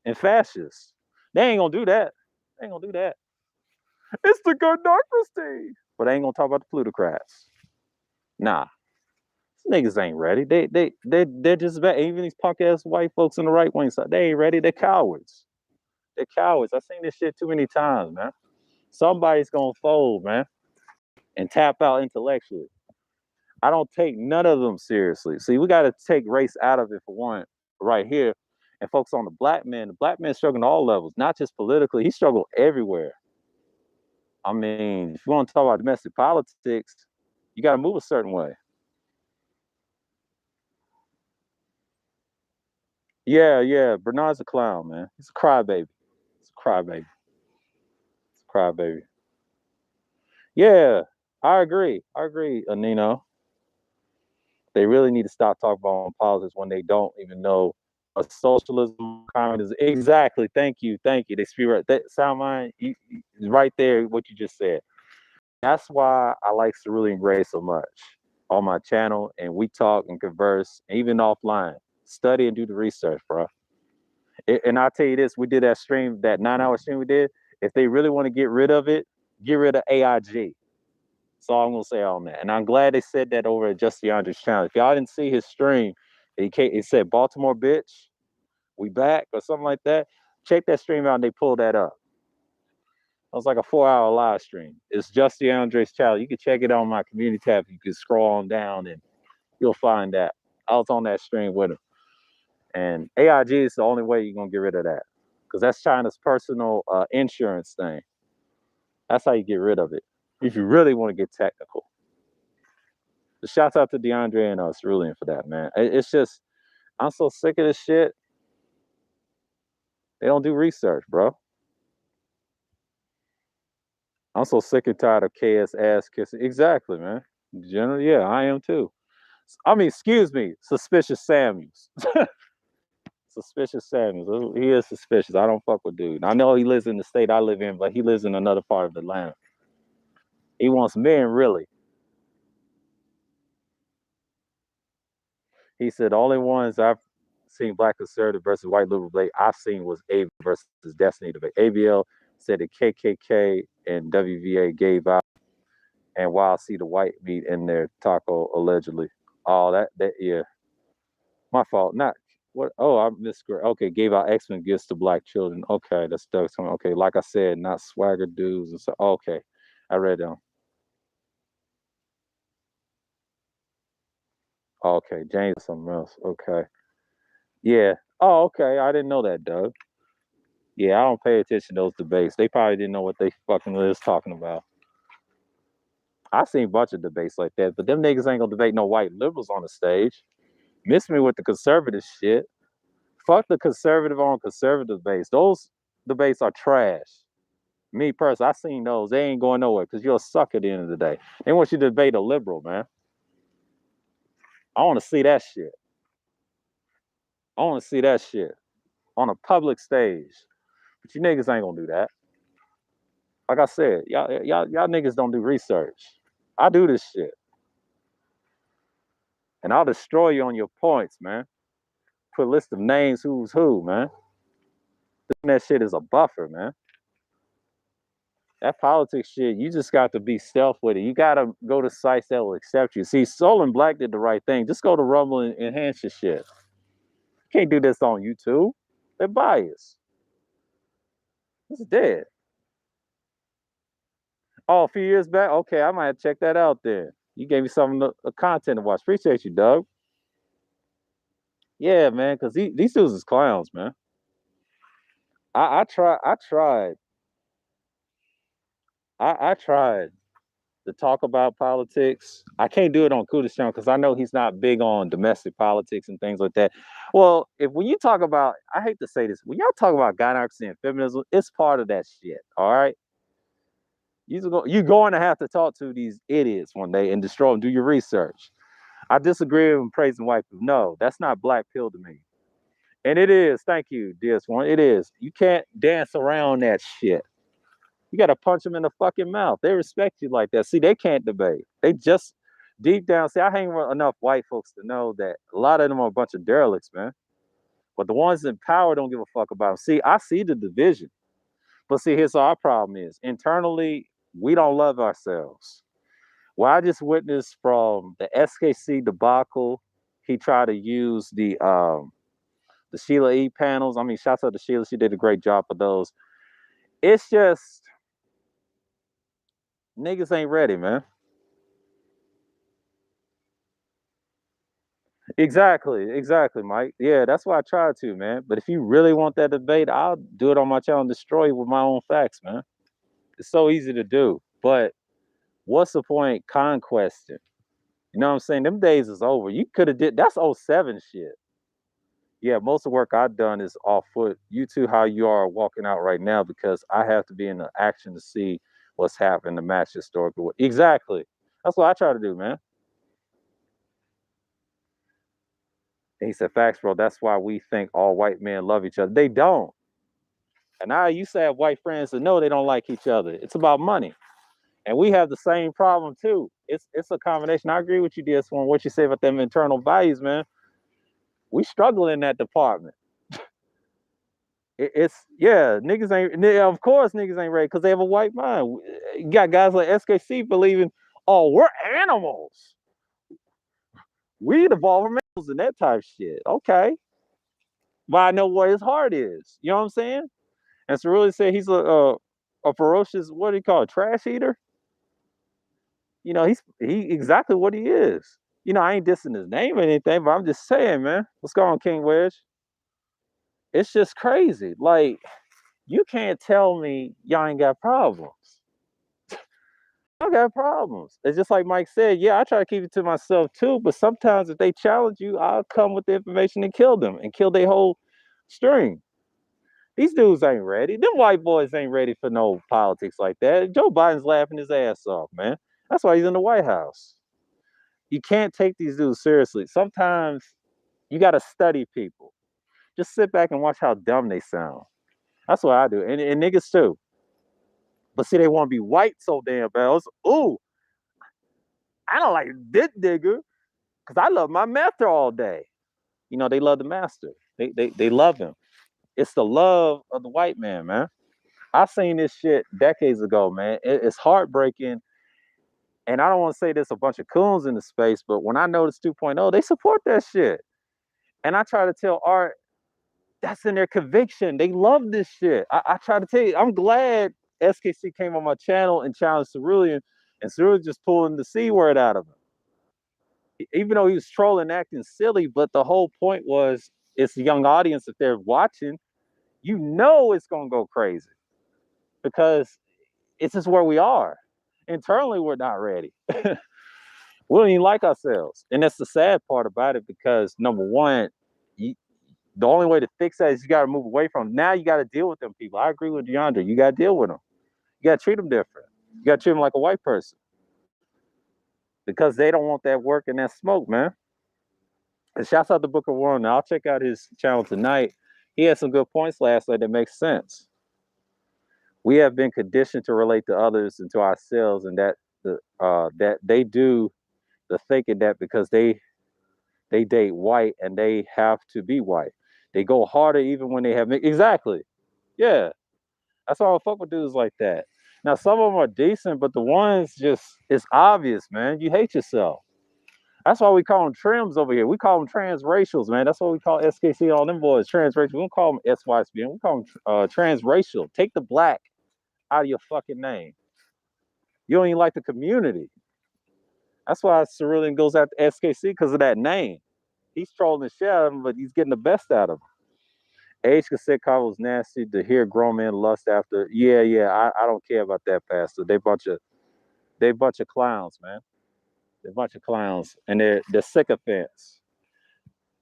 and fascists. They ain't gonna do that. They ain't gonna do that. It's the good democracy. But they ain't gonna talk about the plutocrats. Nah, these niggas ain't ready. They're just bad. Even these punk ass white folks on the right wing side, they ain't ready. They're cowards. They're cowards. I've seen this shit too many times, man. Somebody's gonna fold, man, and tap out intellectually. I don't take none of them seriously. See, we got to take race out of it for one, right here, and focus on the black man. The black man struggling at all levels, not just politically. He struggled everywhere. I mean, if you want to talk about domestic politics, you got to move a certain way. Yeah, yeah. Bernard's a clown, man. He's a crybaby. He's a crybaby. He's a crybaby. Yeah, I agree. I agree, Nino. They really need to stop talking about politics when they don't even know what socialism, communism. Exactly. Thank you. Thank you. They speak right. That sound mind, right there. What you just said. That's why I like Cerulean Gray so much on my channel, and we talk and converse, even offline. Study and do the research, bro. And I'll tell you this: we did that stream, that 9 hour stream we did. If they really want to get rid of it, get rid of AIG. That's all I'm gonna say on that. And I'm glad they said that over at Just DeAndre's channel. If y'all didn't see his stream, it said Baltimore bitch, we back or something like that. Check that stream out and they pulled that up. It was like a 4 hour live stream. It's Just DeAndre's channel. You can check it on my community tab. You can scroll on down and you'll find that. I was on that stream with him. And AIG is the only way you're gonna get rid of that. Because that's China's personal insurance thing. That's how you get rid of it. If you really want to get technical. Shouts out to DeAndre and Cerulean for that, man. It's just, I'm so sick of this shit. They don't do research, bro. I'm so sick and tired of KS ass kissing. Exactly, man. Generally, yeah, I am too. I mean, excuse me, Suspicious Samuels. Suspicious Samuels. He is suspicious. I don't fuck with dude. I know he lives in the state I live in, but he lives in another part of Atlanta. He wants men, really. He said the only ones I've seen black conservative versus white liberal debate I've seen was A versus Destiny debate. ABL said the KKK and WVA gave out, and while I see the white meat in their taco allegedly. Oh, that yeah, my fault. Not what? Oh, I missed. Okay, gave out X-Men gifts to black children. Okay, that's Doug's coming. Okay, like I said, not swagger dudes and so. Okay, I read them. Okay, James something else. Okay, yeah. Oh, okay. I didn't know that, Doug. Yeah, I don't pay attention to those debates. They probably didn't know what they fucking was talking about. I seen a bunch of debates like that, but them niggas ain't gonna debate no white liberals on the stage. Miss me with the conservative shit. Fuck the conservative on conservative debates. Those debates are trash. Me personally, I seen those. They ain't going nowhere because you're a sucker at the end of the day. They want you to debate a liberal, man. I want to see that shit. I want to see that shit on a public stage. But you niggas ain't gonna do that. Like I said, y'all niggas don't do research. I do this shit. And I'll destroy you on your points, man. Put a list of names, who's who, man. That shit is a buffer, man. That politics shit, you just got to be stealth with it. You got to go to sites that will accept you. See, Soul and Black did the right thing. Just go to Rumble and enhance your shit. You can't do this on YouTube. They're biased. It's dead. Oh, a few years back? Okay, I might have to check that out then. You gave me some content to watch. Appreciate you, Doug. Yeah, man, because these dudes is clowns, man. I tried. I tried to talk about politics. I can't do it on Kuda's channel because I know he's not big on domestic politics and things like that. Well, when you talk about, I hate to say this, when y'all talk about gynocracy and feminism, it's part of that shit. All right. You're going to have to talk to these idiots one day and destroy them. Do your research. I disagree with praising white people. No, that's not black pill to me. And it is. Thank you, DS1. It is. You can't dance around that shit. You got to punch them in the fucking mouth. They respect you like that. See, they can't debate. They just deep down. See, I hang with enough white folks to know that a lot of them are a bunch of derelicts, man. But the ones in power don't give a fuck about them. See, I see the division. But see, here's our problem is internally, we don't love ourselves. Well, I just witnessed from the SKC debacle, he tried to use the Sheila E panels. I mean, shouts out to Sheila. She did a great job for those. It's just niggas ain't ready, man. Exactly, Mike. Yeah, that's why I tried to, man. But if you really want that debate, I'll do it on my channel and destroy you with my own facts, man. It's so easy to do. But what's the point conquesting? You know what I'm saying? Them days is over. You could have did that's '07 shit. Yeah, most of the work I've done is off foot. You two, how you are walking out right now, because I have to be in the action to see what's happening to match historical. Exactly. That's what I try to do, man. And he said, facts, bro. That's why we think all white men love each other. They don't. And I used to have white friends that know they don't like each other. It's about money. And we have the same problem too. It's a combination. I agree with you, DS1, what you say about them internal values, man. We struggle in that department. It's yeah, niggas ain't. Of course, niggas ain't ready because they have a white mind. You got guys like SKC believing, oh, we're animals. We evolve from animals and that type of shit. Okay, but I know what his heart is. You know what I'm saying? And to really say he's a ferocious, what do you call it, trash eater? You know, he exactly what he is. You know, I ain't dissing his name or anything, but I'm just saying, man. What's going on, King Wedge? It's just crazy. Like, you can't tell me y'all ain't got problems. I got problems. It's just like Mike said, yeah, I try to keep it to myself too, but sometimes if they challenge you, I'll come with the information and kill them and kill their whole string. These dudes ain't ready. Them white boys ain't ready for no politics like that. Joe Biden's laughing his ass off, man. That's why he's in the White House. You can't take these dudes seriously. Sometimes you got to study people. Just sit back and watch how dumb they sound. That's what I do. And niggas too. But see, they want to be white so damn bad. Ooh, I don't like this nigga because I love my master all day. You know, they love the master. They love him. It's the love of the white man, man. I seen this shit decades ago, man. It's heartbreaking. And I don't want to say there's a bunch of coons in the space, but when I noticed 2.0, they support that shit. And I try to tell Art, that's in their conviction. They love this shit. I try to tell you, I'm glad SKC came on my channel and challenged Cerulean, and Cerulean just pulling the C word out of him. Even though he was trolling, acting silly, but the whole point was it's a young audience. If they're watching, you know it's going to go crazy because it's just where we are. Internally, we're not ready. We don't even like ourselves. And that's the sad part about it because, number one, the only way to fix that is you got to move away from them. Now you got to deal with them people. I agree with DeAndre. You got to deal with them. You got to treat them different. You got to treat them like a white person because they don't want that work and that smoke, man. And shouts out to Booker Warren. Now, I'll check out his channel tonight. He had some good points last night that make sense. We have been conditioned to relate to others and to ourselves, and that they do the thinking that because they date white and they have to be white. They go harder even when they have exactly. Yeah. That's why I fuck with dudes like that. Now some of them are decent, but the ones just it's obvious, man. You hate yourself. That's why we call them trims over here. We call them transracials, man. That's what we call SKC and all them boys, transracial. We don't call them SYSBN. We call them transracial. Take the black out of your fucking name. You don't even like the community. That's why Cerulean goes after SKC because of that name. He's trolling the shit out of him, but he's getting the best out of him. Age cassette cover was nasty to hear grown men lust after. Yeah. I don't care about that, Pastor. They bunch of clowns, man. They're a bunch of clowns, and they're sycophants.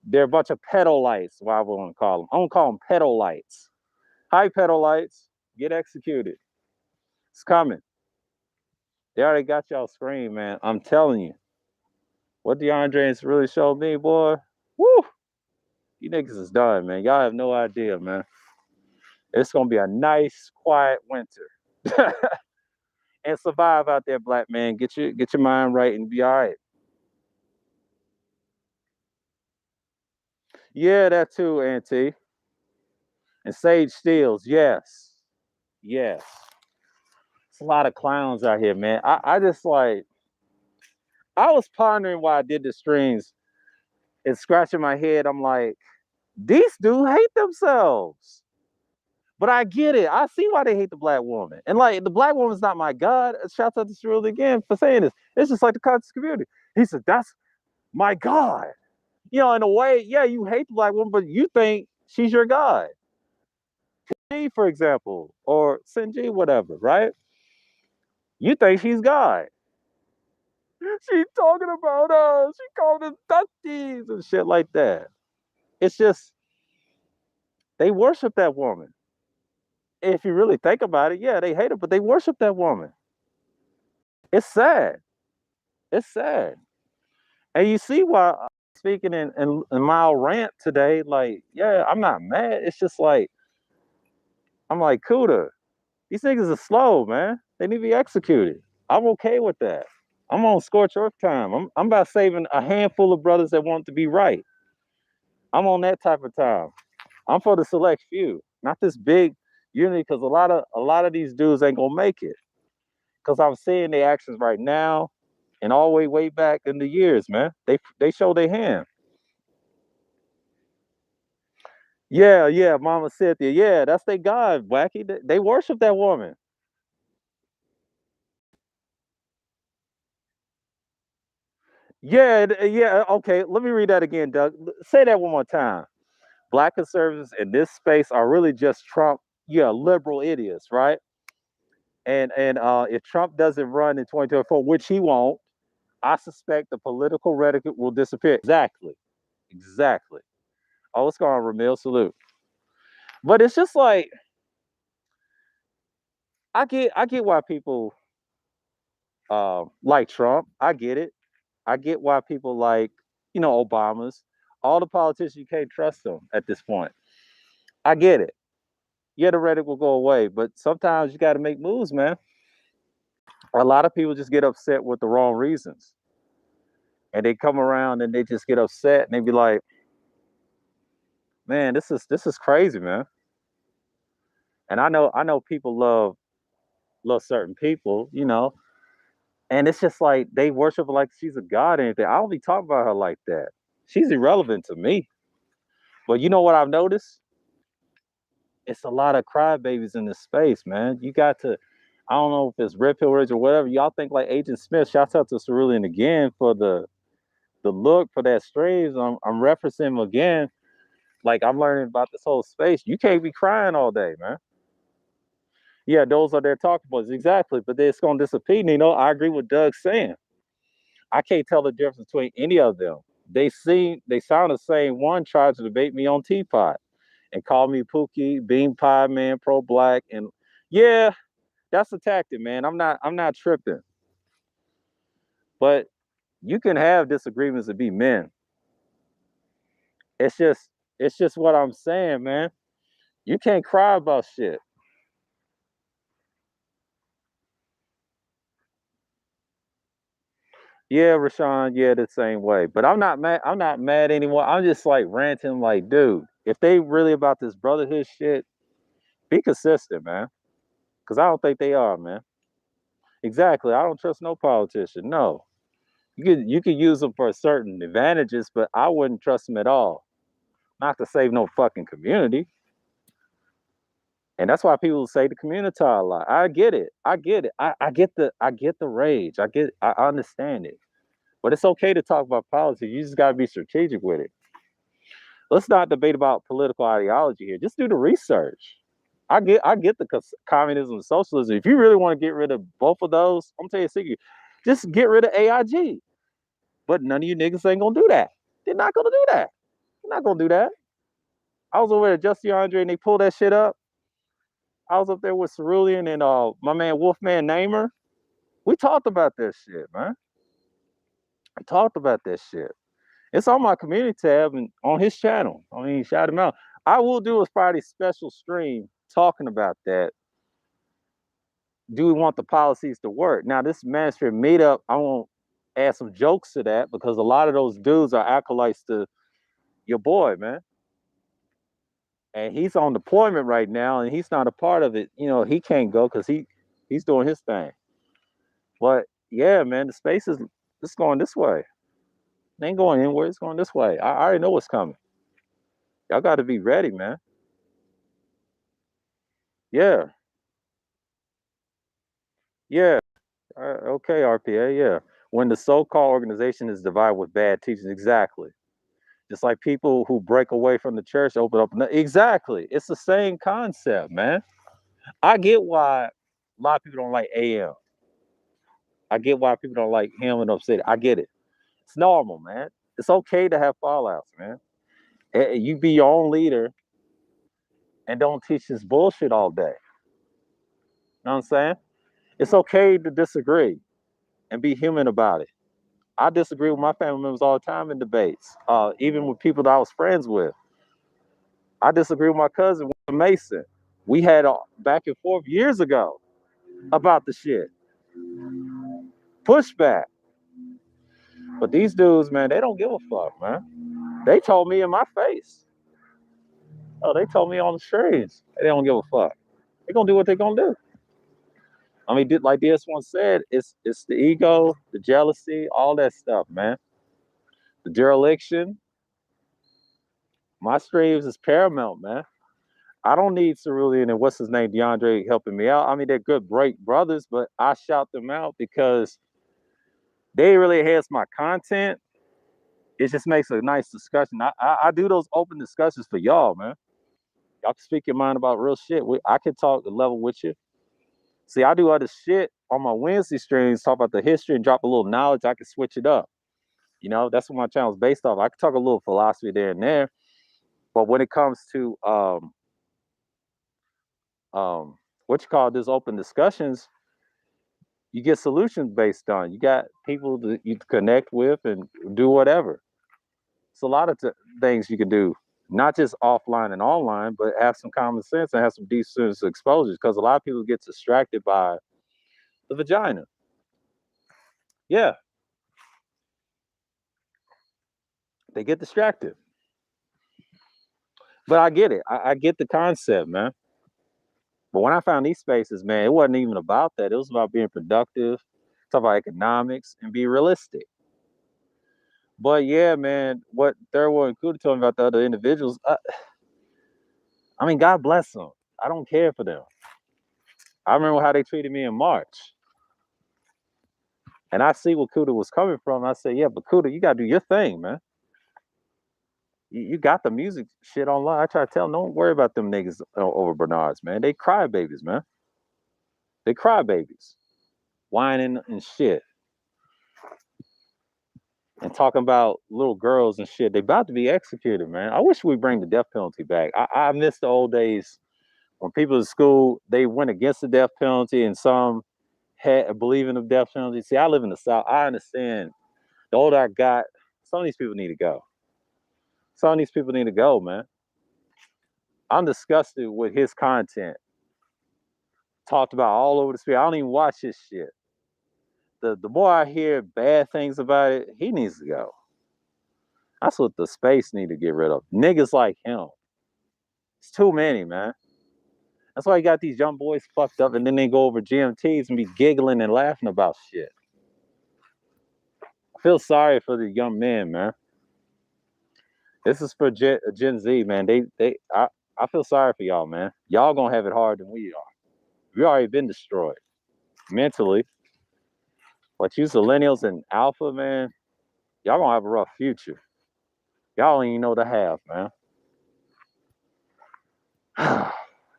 They're a bunch of pedalites. Why we want to call them? I don't call them pedalites. Hi, pedalites. Get executed. It's coming. They already got y'all screen, man. I'm telling you. What DeAndre really showed me, boy. Woo! You niggas is done, man. Y'all have no idea, man. It's gonna be a nice, quiet winter. And survive out there, black man. Get your mind right and be all right. Yeah, that too, Auntie. And Sage Steels, yes. Yes. It's a lot of clowns out here, man. I just like I was pondering why I did the streams and scratching my head. I'm like, these dudes hate themselves. But I get it. I see why they hate the black woman. And like the black woman's not my God. Shout out to Shirley again for saying this. It's just like the conscious community. He said, that's my God. You know, in a way, yeah, you hate the black woman, but you think she's your God. G, for example, or Sinji, whatever, right? You think she's God. She's talking about us. She called us duckies and shit like that. It's just they worship that woman. If you really think about it, yeah, they hate her, but they worship that woman. It's sad. It's sad. And you see why speaking in mild rant today, like, yeah, I'm not mad. It's just like, I'm like, Cuda, these niggas are slow, man. They need to be executed. I'm okay with that. I'm on scorch earth time. I'm about saving a handful of brothers that want to be right. I'm on that type of time. I'm for the select few, not this big unity, because a lot of these dudes ain't gonna make it. Because I'm seeing their actions right now, and all the way back in the years, man. They show their hand. Yeah, yeah, Mama Cynthia. Yeah, that's their God, Wacky. They worship that woman. Yeah, yeah. Okay, let me read that again, Doug. Say that one more time. Black conservatives in this space are really just Trump, yeah, liberal idiots, right? And if Trump doesn't run in 2024, which he won't, I suspect the political rhetoric will disappear. Exactly, exactly. Oh, what's going on, Ramil? Salute. But it's just like I get why people like Trump. I get it. I get why people like, Obama's. All the politicians, you can't trust them at this point. I get it. Yeah, the rhetoric will go away, but sometimes you got to make moves, man. A lot of people just get upset with the wrong reasons, and they come around and they just get upset and they be like, "Man, this is crazy, man." And I know people love certain people, and it's just like they worship her like she's a god or anything. I don't be talking about her like that. She's irrelevant to me. But you know what I've noticed? It's a lot of crybabies in this space, man. You got to, I don't know if it's Red Pill Ridge or whatever. Y'all think like Agent Smith. Shouts out to Cerulean again for the look for that streams. I'm referencing him again. Like I'm learning about this whole space. You can't be crying all day, man. Yeah, those are their talking points. Exactly. But it's gonna disappear. I agree with Doug saying. I can't tell the difference between any of them. They sound the same. One tried to debate me on Teapot and call me Pookie, Bean Pie Man, pro black, and yeah, that's a tactic, man. I'm not tripping. But you can have disagreements and be men. It's just it's just what I'm saying, man. You can't cry about shit. Yeah, Rashawn, yeah, the same way. But I'm not mad anymore. I'm just like ranting like, dude, if they really about this brotherhood shit, be consistent, man. Cause I don't think they are, man. Exactly. I don't trust no politician. No. You could use them for certain advantages, but I wouldn't trust them at all. Not to save no fucking community. And that's why people say the community a lot. I get it. I get it. I get the rage. I understand it. But it's okay to talk about politics. You just gotta be strategic with it. Let's not debate about political ideology here. Just do the research. I get the communism and socialism. If you really want to get rid of both of those, I'm telling you a secret. Just get rid of AIG. But none of you niggas ain't gonna do that. They're not gonna do that. They're not gonna do that. I was over there at Justin Andre and they pulled that shit up. I was up there with Cerulean and my man Wolfman Namer. We talked about this shit, man. I talked about that shit. It's on my community tab and on his channel. I mean, shout him out. I will do a Friday special stream talking about that. Do we want the policies to work? Now, this Master Meetup, I won't add some jokes to that because a lot of those dudes are acolytes to your boy, man. And he's on deployment right now and he's not a part of it. He can't go because he's doing his thing. But yeah, man, the space is it's going this way. It ain't going anywhere. It's going this way. I already know what's coming. Y'all got to be ready, man. Yeah, yeah. Okay, RPA. Yeah. When the so-called organization is divided with bad teachings, exactly. Just like people who break away from the church open up. Exactly. It's the same concept, man. I get why a lot of people don't like AM. I get why people don't like him and upset. I get it. It's normal, man. It's okay to have fallouts, man. You be your own leader and don't teach this bullshit all day. You know what I'm saying? It's okay to disagree and be human about it. I disagree with my family members all the time in debates, even with people that I was friends with. I disagree with my cousin, with Mason. We had a back and forth years ago about the shit. Pushback. But these dudes, man, they don't give a fuck, man. They told me in my face. Oh, they told me on the streets. They don't give a fuck. They're gonna do what they're gonna do. I mean, like DS1 said, it's the ego, the jealousy, all that stuff, man. The dereliction. My streams is paramount, man. I don't need Cerulean and what's his name, DeAndre, helping me out. I mean, they're good break brothers, but I shout them out because they really enhance my content. It just makes a nice discussion. I do those open discussions for y'all, man. Y'all can speak your mind about real shit. I can talk the level with you. See, I do other shit on my Wednesday streams, talk about the history and drop a little knowledge. I can switch it up. You know, that's what my channel is based off. I can talk a little philosophy there and there. But when it comes to what you call this open discussions, you get solutions based on. You got people that you connect with and do whatever. It's a lot of things you can do, not just offline and online, but have some common sense and have some decent exposures. Because a lot of people get distracted by the vagina. Yeah, they get distracted. But I get it. I get the concept, man. But when I found these spaces, man, it wasn't even about that. It was about being productive, talk about economics, and be realistic. But yeah, man, what Third World included told me about the other individuals, I mean, God bless them. I don't care for them. I remember how they treated me in March. And I see where Kuda was coming from. I said, yeah, but Kuda, you got to do your thing, man. You got the music shit online. I try to tell them, don't worry about them niggas over Bernards, man. They cry babies, man. They cry babies. Whining and shit. And talking about little girls and shit. They about to be executed, man. I wish we bring the death penalty back. I miss the old days when people in school, they went against the death penalty and some had a believing of death penalty. See, I live in the South. I understand. The older I got, some of these people need to go. Some of these people need to go, man. I'm disgusted with his content. Talked about all over the street. I don't even watch his shit. The more I hear bad things about it, he needs to go. That's what the space need to get rid of. Niggas like him. It's too many, man. That's why you got these young boys fucked up and then they go over GMTs and be giggling and laughing about shit. I feel sorry for the young men, man. This is for Gen Z, man. I feel sorry for y'all, man. Y'all gonna have it harder than we are. We already been destroyed mentally. But you millennials and alpha, man, y'all gonna have a rough future. Y'all don't even know the half, man.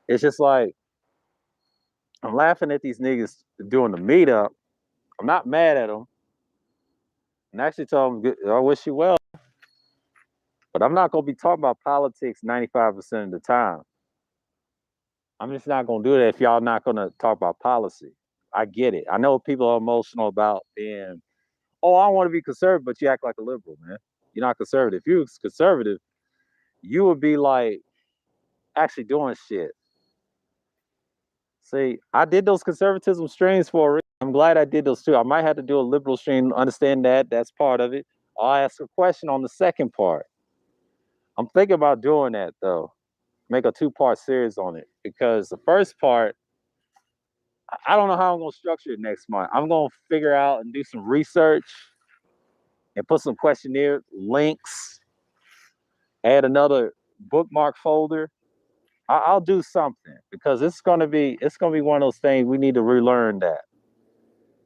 It's just like I'm laughing at these niggas doing the meetup. I'm not mad at them. And actually tell them, I wish you well. But I'm not gonna be talking about politics 95% of the time. I'm just not gonna do that if y'all not gonna talk about policy. I get it. I know people are emotional about being, oh, I want to be conservative, but you act like a liberal, man. You're not conservative. If you was conservative, you would be like actually doing shit. See, I did those conservatism streams for a reason. I'm glad I did those too. I might have to do a liberal stream, understand that. That's part of it. I'll ask a question on the second part. I'm thinking about doing that though. Make a two-part series on it because the first part, I don't know how I'm gonna structure it next month. I'm gonna figure out and do some research and put some questionnaire links, add another bookmark folder. I'll do something because it's gonna be one of those things we need to relearn that.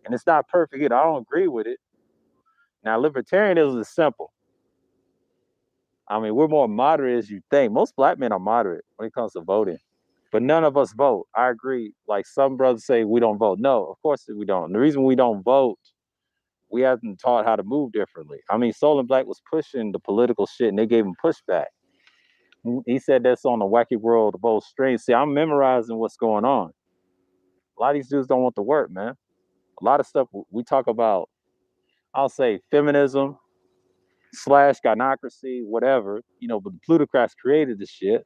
And it's not perfect either. I don't agree with it. Now, libertarianism is simple. I mean, we're more moderate as you think. Most black men are moderate when it comes to voting, but none of us vote. I agree. Like some brothers say, we don't vote. No, of course we don't. And the reason we don't vote, we haven't taught how to move differently. I mean, Soul and Black was pushing the political shit, and they gave him pushback. He said that's on the wacky world of both streams. See, I'm memorizing what's going on. A lot of these dudes don't want to work, man. A lot of stuff we talk about I'll say feminism slash gynocracy, whatever. But the plutocrats created the shit.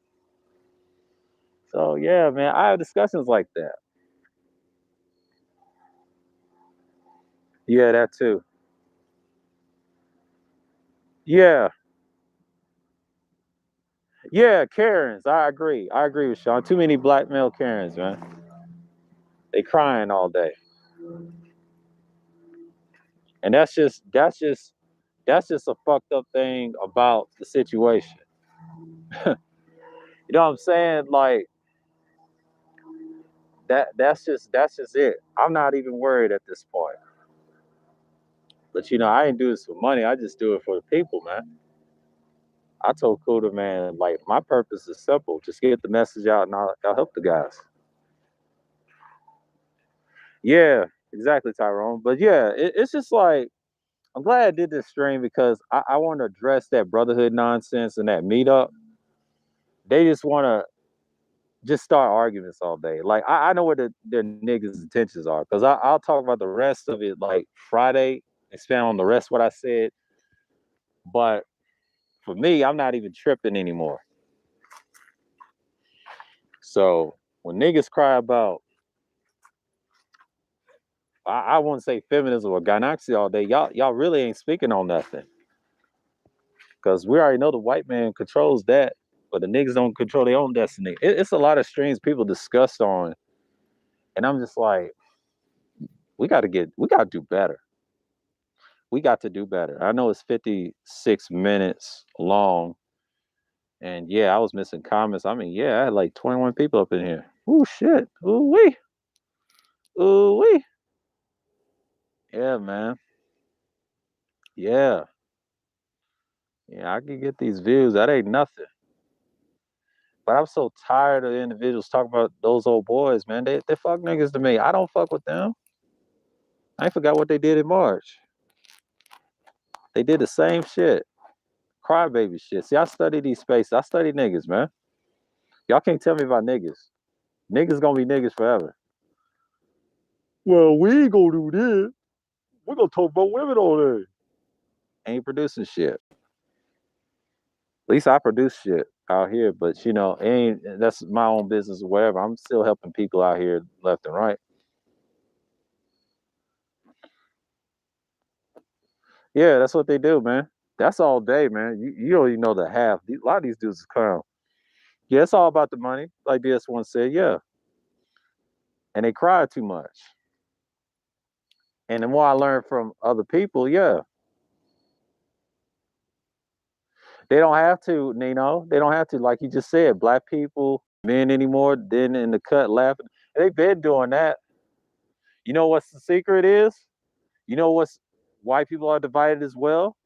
So yeah, man, I have discussions like that. Yeah, that too. Yeah, yeah, Karens. I agree. I agree with Sean. Too many black male Karens, man. They crying all day, and that's just a fucked up thing about the situation. You know what I'm saying? Like that's just it. I'm not even worried at this point. But I ain't do this for money. I just do it for the people, man. I told Kuda, man, like my purpose is simple. Just get the message out and I'll help the guys. Yeah, exactly, Tyrone. But yeah, it's just like I'm glad I did this stream because I want to address that brotherhood nonsense and that meetup. They just want to just start arguments all day. Like I know what their niggas' intentions are because I'll talk about the rest of it like Friday, expand on the rest of what I said. But for me, I'm not even tripping anymore. So when niggas cry about, I won't say feminism or gynocracy all day, y'all really ain't speaking on nothing. Because we already know the white man controls that, but the niggas don't control their own destiny. It's a lot of streams people discussed on, and I'm just like, we gotta do better. We got to do better. I know it's 56 minutes long, and yeah, I was missing comments. I mean, yeah, I had like 21 people up in here. Ooh, shit. Ooh, wee. Ooh, wee. Yeah, man. Yeah. Yeah, I can get these views. That ain't nothing. But I'm so tired of individuals talking about those old boys, man. They fuck niggas to me. I don't fuck with them. I ain't forgot what they did in March. They did the same shit. Crybaby shit. See, I study these spaces. I study niggas, man. Y'all can't tell me about niggas. Niggas gonna be niggas forever. Well, we ain't gonna do this. We're gonna talk about women all day. Ain't producing shit. At least I produce shit out here, but ain't that's my own business or whatever. I'm still helping people out here left and right. Yeah, that's what they do, man. That's all day, man. You don't even know the half. A lot of these dudes is clown. Yeah, it's all about the money. Like DS1 said, yeah. And they cry too much. And the more I learn from other people, yeah, they don't have to, they don't have to, like you just said, black people, men anymore, then in the cut laughing. They've been doing that. You know what's the secret is? You know what's why people are divided as well?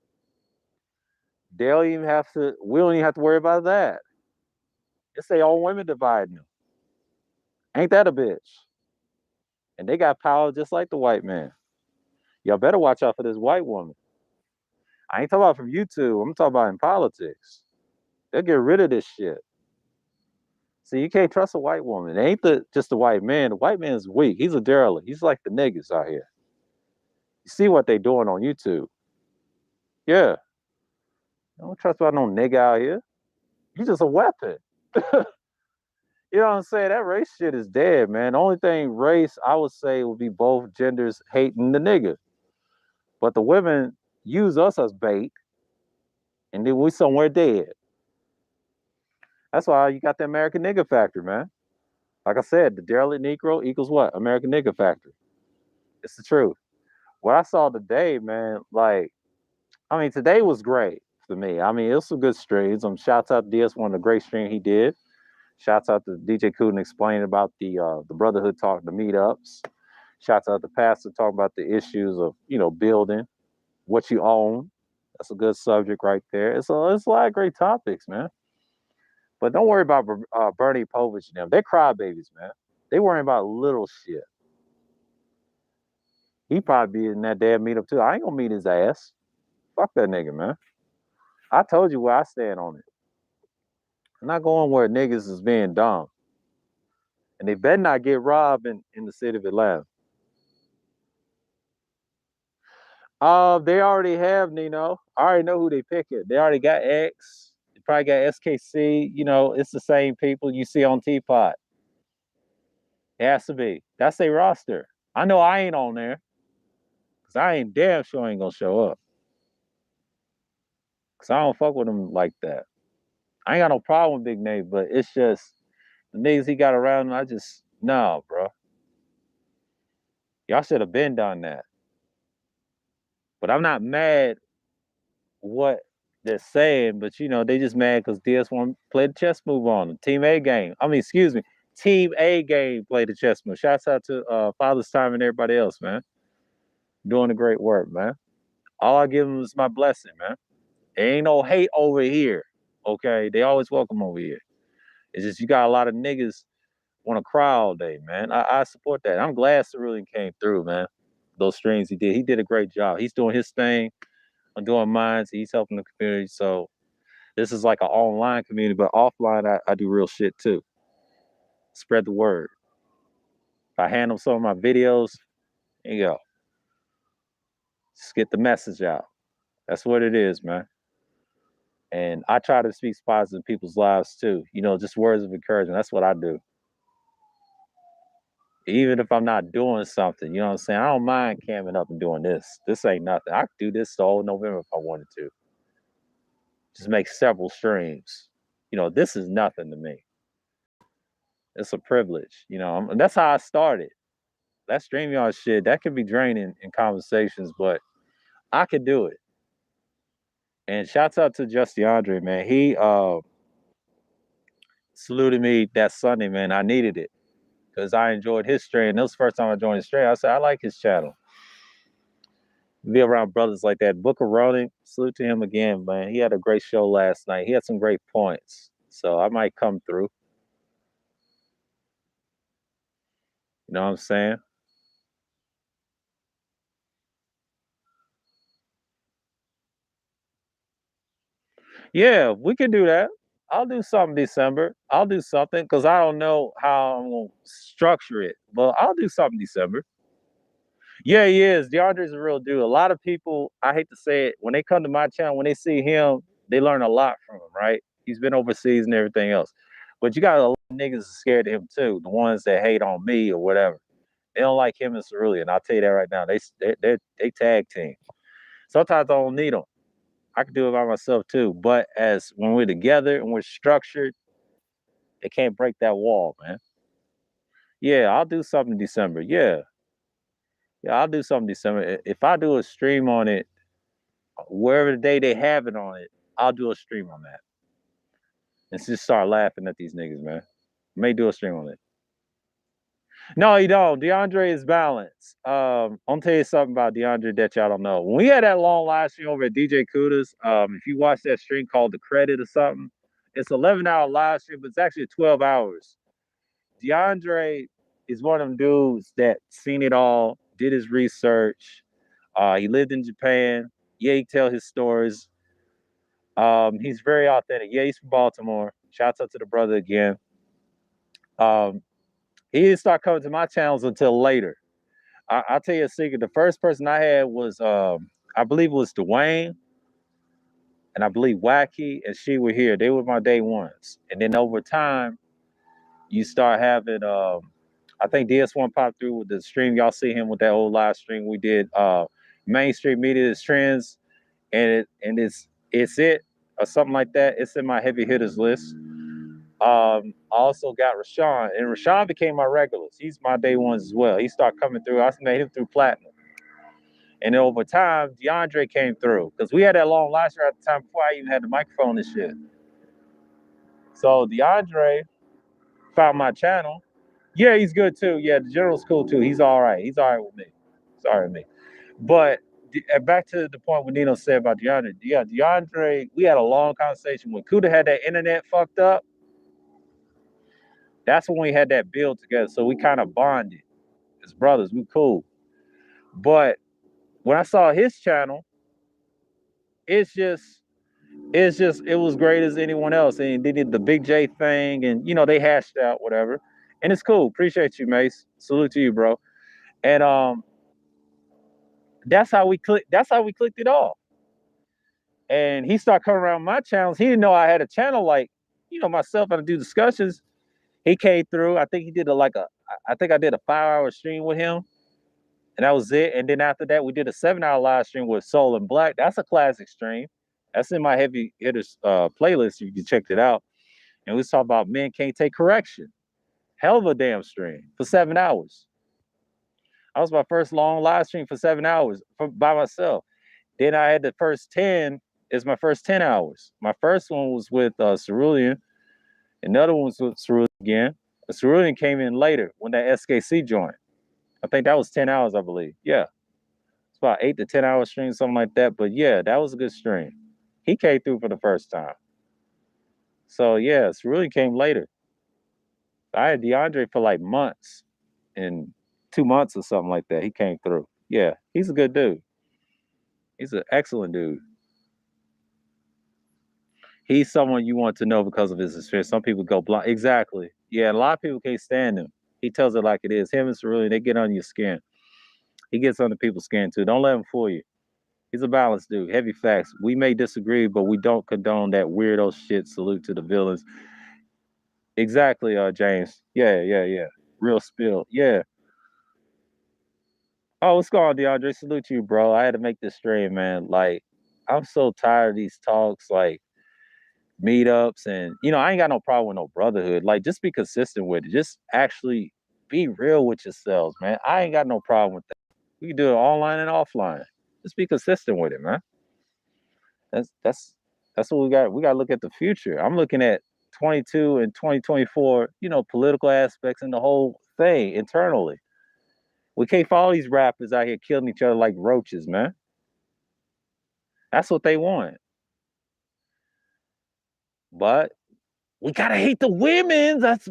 We don't even have to worry about that. It's their own women dividing them. Ain't that a bitch? And they got power just like the white man. Y'all better watch out for this white woman. I ain't talking about from YouTube. I'm talking about in politics. They'll get rid of this shit. See, you can't trust a white woman. It ain't just the white man. The white man's weak. He's a derelict. He's like the niggas out here. You see what they doing on YouTube. Yeah. Don't trust about no nigga out here. He's just a weapon. You know what I'm saying? That race shit is dead, man. The only thing race I would say would be both genders hating the nigga. But the women use us as bait and then we somewhere dead. That's why you got the American nigga factor, man. Like I said, the derelict Negro equals what? American nigga factor. It's the truth. What I saw today, man, like, I mean, today was great for me. I mean, it was some good streams. Shouts out to DS1, the great stream he did. Shouts out to DJ Kuden explaining about the brotherhood talk, the meetups. Shouts out to Pastor talking about the issues of building what you own. That's a good subject right there. It's a lot of great topics, man. But don't worry about Bernie Povich and them. They're crybabies, man. They worrying about little shit. He probably be in that damn meetup too. I ain't gonna meet his ass. Fuck that nigga, man. I told you where I stand on it. I'm not going where niggas is being dumb. And they better not get robbed in the city of Atlanta. They already have Nino. I already know who they picking. They already got X. They probably got SKC. You know, it's the same people you see on Teapot. It has to be. That's their roster. I know I ain't on there because I ain't damn sure ain't gonna show up because I don't fuck with them like that. I ain't got no problem with Big Nate, but it's just the niggas he got around him. I just no, bro. Y'all should have been done that. But I'm not mad what they're saying, but you know, they just mad because DS1 played the chess move on them. Team A game. I mean, excuse me. Team A game played the chess move. Shouts out to Father's Time and everybody else, man. Doing the great work, man. All I give them is my blessing, man. There ain't no hate over here. Okay. They always welcome over here. It's just you got a lot of niggas want to cry all day, man. I support that. I'm glad Cerulean came through, man. Those streams he did. He did a great job. He's doing his thing. I'm doing mine. So he's helping the community. So this is like an online community, but offline, I do real shit too. Spread the word. If I handle some of my videos, there you go. Just get the message out. That's what it is, man. And I try to speak positive in people's lives too. You know, just words of encouragement. That's what I do. Even if I'm not doing something, you know what I'm saying? I don't mind camming up and doing this. This ain't nothing. I could do this the whole November if I wanted to. Just make several streams. You know, this is nothing to me. It's a privilege. You know, and that's how I started. That StreamYard shit, that can be draining in conversations, but I could do it. And shouts out to Just DeAndre, man. He saluted me that Sunday, man. I needed it because I enjoyed his stream. That was the first time I joined his stream. I said, I like his channel. Be around brothers like that. Booker Rolling, salute to him again, man. He had a great show last night. He had some great points. So I might come through. You know what I'm saying? Yeah, we can do that. I'll do something December. I'll do something because I don't know how I'm gonna structure it, but I'll do something December. Yeah, he is. DeAndre's a real dude. A lot of people, I hate to say it, when they come to my channel, when they see him, they learn a lot from him, right? He's been overseas and everything else. But you got a lot of niggas scared of him too. The ones that hate on me or whatever. They don't like him and Cerulean. I'll tell you that right now. They tag team. Sometimes I don't need them. I can do it by myself too. But as when we're together and we're structured, they can't break that wall, man. Yeah, I'll do something in December. Yeah. Yeah, I'll do something December. If I do a stream on it, wherever the day they have it on it, I'll do a stream on that. And just start laughing at these niggas, man. May do a stream on it. No, you don't. DeAndre is balanced. I'll tell you something about DeAndre that y'all don't know. When we had that long live stream over at DJ Kuda's, if you watch that stream called The Credit or something, it's 11-hour live stream, but it's actually 12 hours. DeAndre is one of them dudes that seen it all, did his research. He lived in Japan. Yeah, he tell his stories. He's very authentic. Yeah, he's from Baltimore. Shouts out to the brother again. He didn't start coming to my channels until later. I'll tell you a secret. The first person I had was, I believe it was Dwayne, and I believe Wacky, and she were here. They were my day ones. And then over time, you start having, I think DS1 popped through with the stream. Y'all see him with that old live stream we did. Mainstream Media is Trends, and it's it or something like that. It's in my heavy hitters list. I also got Rashawn, and Rashawn became my regulars. He's my day ones as well. He started coming through. I made him through platinum. And then over time, DeAndre came through because we had that long live stream at the time before I even had the microphone and shit. So DeAndre found my channel. Yeah, he's good too. Yeah, the general's cool too. He's all right. He's all right with me. He's all right with me. But back to the point what Nino said about DeAndre. Yeah, DeAndre, we had a long conversation when Kuda had that internet fucked up. That's when we had that build together. So we kind of bonded as brothers. We cool. But when I saw his channel, it's just it was great as anyone else. And they did the Big J thing, and you know, they hashed out whatever. And it's cool. Appreciate you, Mace. Salute to you, bro. And That's how we clicked it off. And he started coming around my channels. He didn't know I had a channel like, myself and I do discussions. He came through. I think he did I think I did a 5-hour stream with him, and that was it. And then after that, we did a 7-hour live stream with Soul and Black. That's a classic stream. That's in my heavy hitters playlist. You can check it out. And we was talking about men can't take correction. Hell of a damn stream for 7 hours. I was my first long live stream for 7 hours by myself. Then I had the first 10 is my first 10 hours. My first one was with Cerulean. Another one was with Cerulean again. Cerulean came in later when that SKC joined. I think that was 10 hours, I believe. Yeah. It's about 8 to 10 hour stream, something like that. But yeah, that was a good stream. He came through for the first time. So yeah, Cerulean came later. I had DeAndre for like months, in 2 months or something like that. He came through. Yeah, he's a good dude. He's an excellent dude. He's someone you want to know because of his experience. Some people go blind. Exactly. Yeah, a lot of people can't stand him. He tells it like it is. Him and Cerulean, they get on your skin. He gets under people's skin too. Don't let him fool you. He's a balanced dude. Heavy facts. We may disagree, but we don't condone that weirdo shit. Salute to the villains. Exactly, James. Yeah, yeah, yeah. Real spill. Yeah. Oh, what's going on, DeAndre? Salute to you, bro. I had to make this stream, man. Like, I'm so tired of these talks, like meetups, and I ain't got no problem with no brotherhood. Like, just be consistent with it. Just actually be real with yourselves, man. I ain't got no problem with that. We can do it online and offline. Just be consistent with it, man. That's what we got. We got to look at the future. I'm looking at 22 and 2024. Political aspects and the whole thing internally. We can't follow these rappers out here killing each other like roaches, man. That's what they want. But we gotta hate the women. That's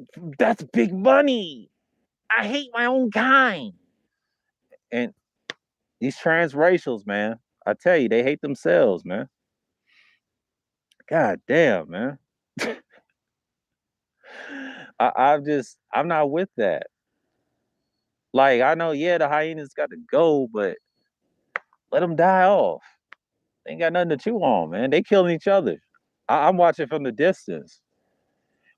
big money. I hate my own kind. And these transracials, man, I tell you, they hate themselves, man. God damn, man. I'm not with that. Like, I know, yeah, the hyenas got to go, but let them die off. They ain't got nothing to chew on, man. They killing each other. I'm watching from the distance.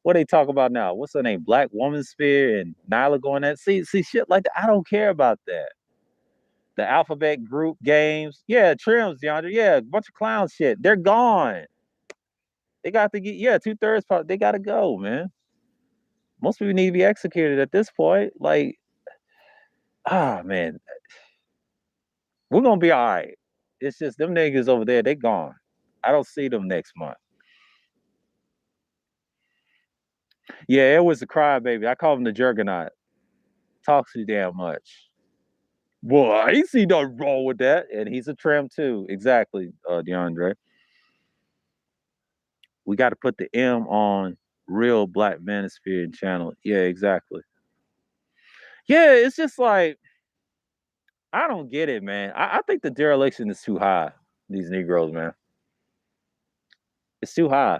What they talk about now? What's her name? Black Woman Spear and Nyla going at. See, shit like that. I don't care about that. The alphabet group games. Yeah, trims, DeAndre. Yeah, a bunch of clown shit. They're gone. They got to get, yeah, 2/3 part. They got to go, man. Most people need to be executed at this point. Like, man, we're gonna be all right. It's just them niggas over there, they gone. I don't see them next month. Yeah, it was a crybaby. I call him the Juggernaut. Talks too damn much. Boy, I ain't see nothing wrong with that. And he's a tramp too. Exactly, DeAndre. We got to put the M on real Black Manosphere channel. Yeah, exactly. Yeah, it's just like I don't get it, man. I think the dereliction is too high. These Negroes, man, it's too high.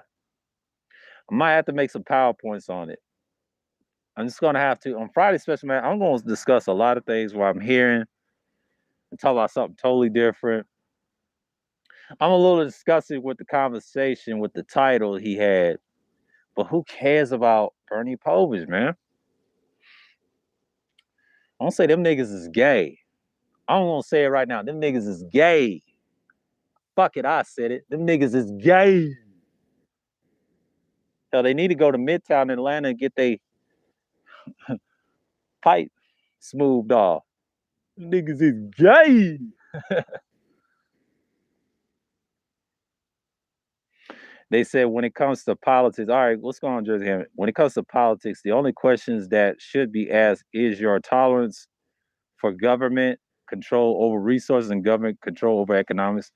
I might have to make some PowerPoints on it. I'm just gonna have to on Friday special, man. I'm gonna discuss a lot of things where I'm hearing and talk about something totally different. I'm a little disgusted with the conversation with the title he had, but who cares about Bernie Povich, man? I don't say them niggas is gay. I'm gonna say it right now. Them niggas is gay. Fuck it, I said it. Them niggas is gay. Hell, they need to go to Midtown Atlanta and get their pipe smoothed off. Them niggas is gay. They said when it comes to politics, all right, what's going on, Jersey Hammond? When it comes to politics, the only questions that should be asked is your tolerance for government control over resources and government control over economics.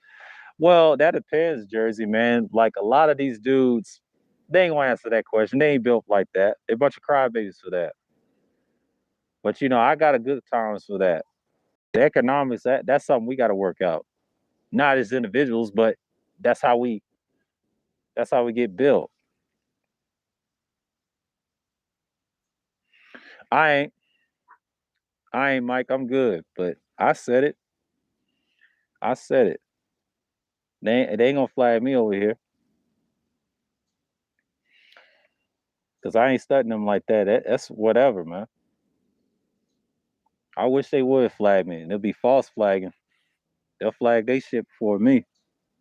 Well, that depends, Jersey, man. Like a lot of these dudes, they ain't gonna answer that question. They ain't built like that. They're a bunch of crybabies for that. But I got a good tolerance for that. The economics, that's something we got to work out. Not as individuals, but that's how we that's how we get built. I ain't I ain't Mike, I'm good. But I said it. I said it. They ain't gonna flag me over here because I ain't studying them like that. That's whatever, man. I wish they would flag me. And it'll be false flagging. They'll flag they shit before me.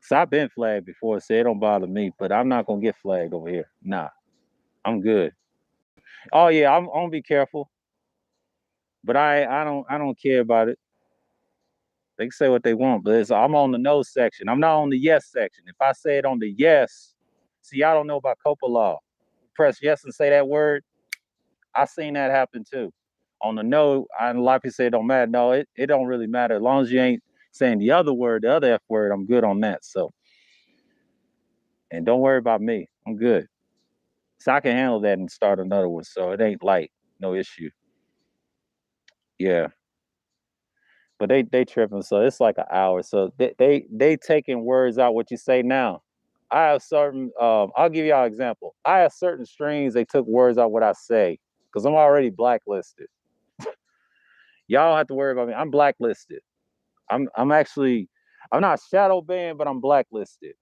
So I've been flagged before, so it don't bother me. But I'm not gonna get flagged over here. Nah, I'm good. Oh yeah, I'm gonna be careful. But I don't care about it. They can say what they want, but I'm on the no section. I'm not on the yes section. If I say it on the yes, see, I don't know about COPA law. Press yes and say that word. I seen that happen too. On the no, a lot of people say it don't matter. No, it don't really matter as long as you ain't saying the other word, the other F word. I'm good on that. So, and don't worry about me. I'm good. So I can handle that and start another one. So it ain't like no issue. Yeah. But they tripping, so it's like an hour. So they taking words out what you say now. I have certain I'll give y'all an example. I have certain streams they took words out what I say because I'm already blacklisted. Y'all don't have to worry about me. I'm blacklisted. I'm actually I'm not shadow banned, but I'm blacklisted.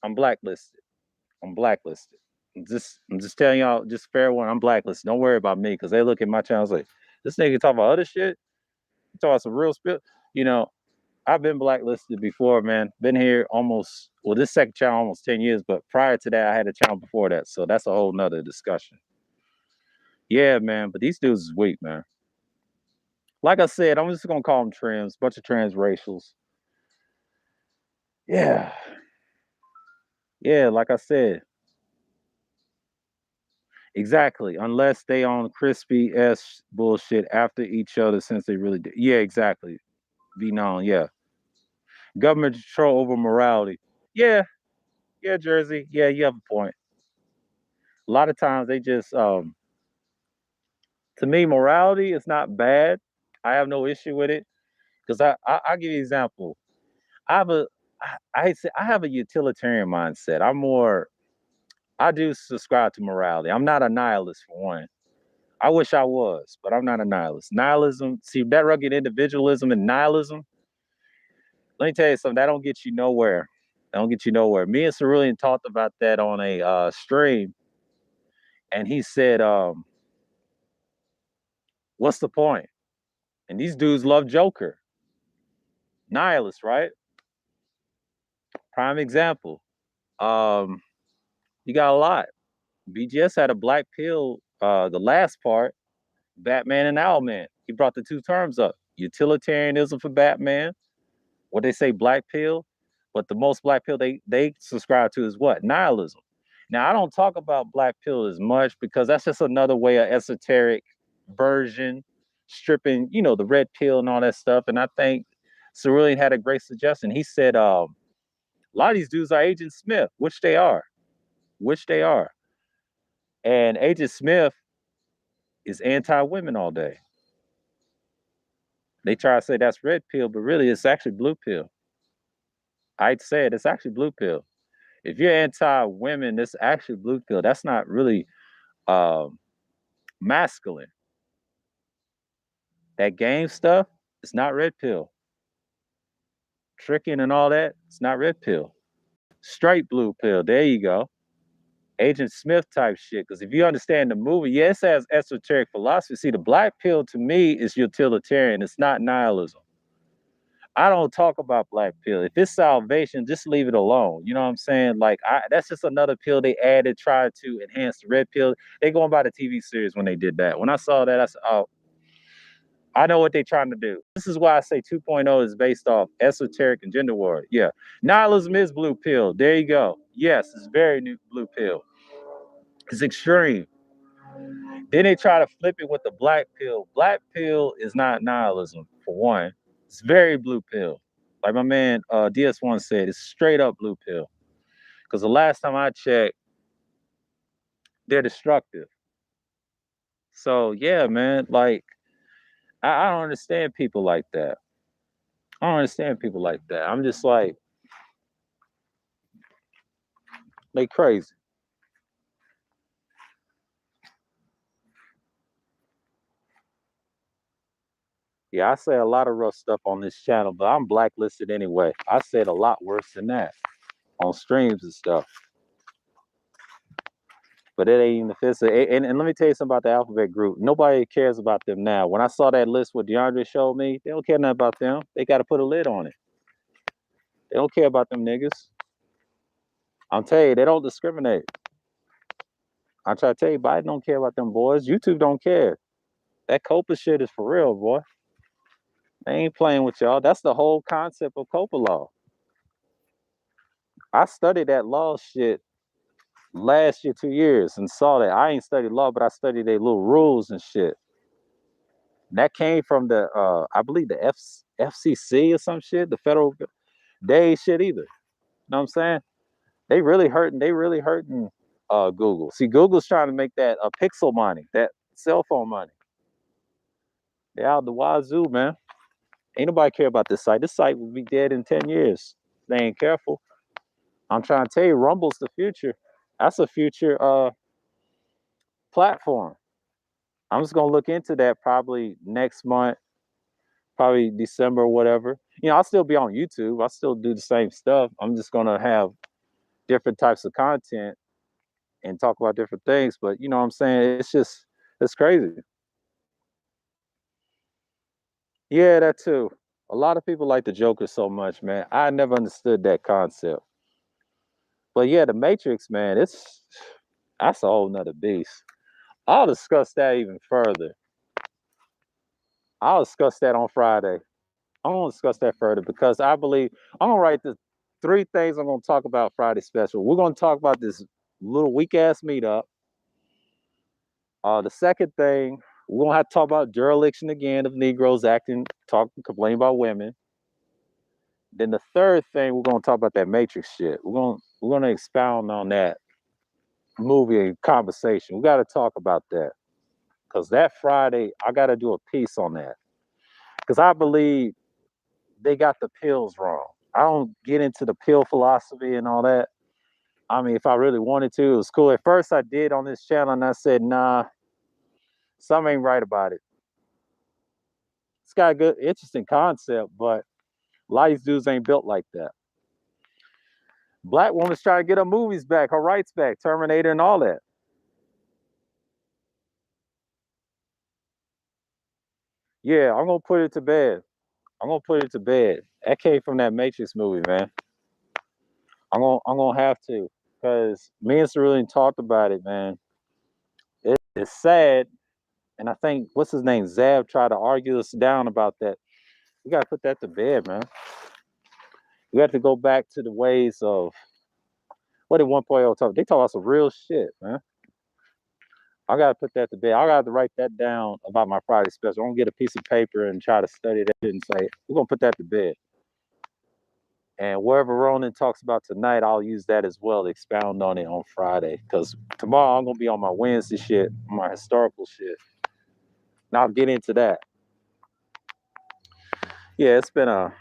I'm blacklisted. I'm blacklisted. I'm just telling y'all, just fair one. I'm blacklisted. Don't worry about me because they look at my channel and say, this nigga talk about other shit. You talk about some real spit. You know, I've been blacklisted before, man. Been here almost, well, this second channel almost 10 years, but prior to that, I had a channel before that. So that's a whole nother discussion. Yeah, man. But these dudes is weak, man. Like I said, I'm just gonna call them trans, bunch of transracials. Yeah. Yeah, like I said. Exactly. Unless they on crispy S bullshit after each other since they really did. Yeah, exactly. Be known, yeah. Government control over morality. Yeah, yeah, Jersey. Yeah, you have a point. A lot of times they just to me, morality is not bad. I have no issue with it because I'll give you an example. I have a I say I have a utilitarian mindset. I do subscribe to morality. I'm not a nihilist for one. I wish I was, but I'm not a nihilist. Nihilism, see that rugged individualism and nihilism. Let me tell you something. That don't get you nowhere. That don't get you nowhere. Me and Cerulean talked about that on a stream, and he said, "What's the point?" And these dudes love Joker, nihilist, right? Prime example. Um, you got a lot. BGS had a black pill. The last part, Batman and Owlman. He brought the two terms up: utilitarianism for Batman. What they say, black pill. But the most black pill they subscribe to is what? Nihilism. Now I don't talk about black pill as much because that's just another way of esoteric version, stripping, the red pill and all that stuff. And I think Cerulean had a great suggestion. He said, a lot of these dudes are Agent Smith, which they are, which they are. And Agent Smith is anti-women all day. They try to say that's red pill, but really it's actually blue pill. I'd say it's actually blue pill. If you're anti-women, it's actually blue pill. That's not really um, masculine. That game stuff, it's not red pill. Tricking and all that, it's not red pill. Straight blue pill. There you go. Agent Smith type shit. Because if you understand the movie, yes, it has esoteric philosophy. See, the black pill to me is utilitarian. It's not nihilism. I don't talk about black pill. If it's salvation, just leave it alone. You know what I'm saying? Like that's just another pill they added, tried to enhance the red pill. They going by the TV series when they did that. When I saw that, I said, oh, I know what they're trying to do. This is why I say 2.0 is based off esoteric and gender war. Yeah. Nihilism is blue pill. There you go. Yes, it's very new blue pill. It's extreme. Then they try to flip it with the black pill. Black pill is not nihilism, for one. It's very blue pill. Like my man DS1 said, it's straight up blue pill. Because the last time I checked, they're destructive. So yeah, man, like I don't understand people like that. I don't understand people like that. I'm just like, they crazy. Yeah, I say a lot of rough stuff on this channel, but I'm blacklisted anyway. I said a lot worse than that on streams and stuff. But it ain't even offensive. And let me tell you something about the Alphabet Group. Nobody cares about them now. When I saw that list what DeAndre showed me, they don't care nothing about them. They got to put a lid on it. They don't care about them niggas. I'm telling you, they don't discriminate. I try to tell you, Biden don't care about them boys. YouTube don't care. That COPA shit is for real, boy. They ain't playing with y'all. That's the whole concept of COPA law. I studied that law shit last year, 2 years, and saw that. I ain't studied law, but I studied their little rules and shit. And that came from the, I believe the FCC or some shit, the federal. They ain't shit either. You know what I'm saying? They really hurting. They really hurting Google. See, Google's trying to make that pixel money, that cell phone money. They out the wazoo, man. Ain't nobody care about this site. This site will be dead in 10 years. They ain't careful. I'm trying to tell you, Rumble's the future. That's a future platform. I'm just gonna look into that probably next month, probably December or whatever. You know, I'll still be on YouTube. I'll still do the same stuff. I'm just gonna have different types of content and talk about different things. But you know what I'm saying? It's crazy. Yeah, that too. A lot of people like the Joker so much, man. I never understood that concept. But yeah, the Matrix, man, that's a whole nother beast. I'll discuss that even further. I'll discuss that on Friday. I'm gonna discuss that further because I believe I'm gonna write the 3 things I'm gonna talk about Friday special. We're gonna talk about this little weak ass meetup. The second thing, we're gonna have to talk about dereliction again of Negroes acting, talking, complaining about women. Then the third thing, we're gonna talk about that Matrix shit. We're gonna expound on that movie and conversation. We gotta talk about that. Cause that Friday, I gotta do a piece on that. Cause I believe they got the pills wrong. I don't get into the pill philosophy and all that. I mean, if I really wanted to, it was cool. At first, I did on this channel, and I said, nah, something ain't right about it. It's got a good, interesting concept, but a lot of these dudes ain't built like that. Black woman's trying to get her movies back, her rights back, Terminator and all that. Yeah, I'm gonna put it to bed. I'm gonna put it to bed. That came from that Matrix movie, man. I'm gonna have to, because me and Cerulean talked about it, man. It's sad, and I think what's his name, Zab, tried to argue us down about that. We gotta put that to bed, man. We have to go back to the ways of what did 1.0 talk. They talk about some real shit, man. I gotta put that to bed. I gotta write that down about my Friday special. I'm gonna get a piece of paper and try to study that and say we're gonna put that to bed. And wherever Ronan talks about tonight, I'll use that as well to expound on it on Friday. Because tomorrow I'm gonna be on my Wednesday shit, my historical shit. Now I'll get into that. Yeah, it's been a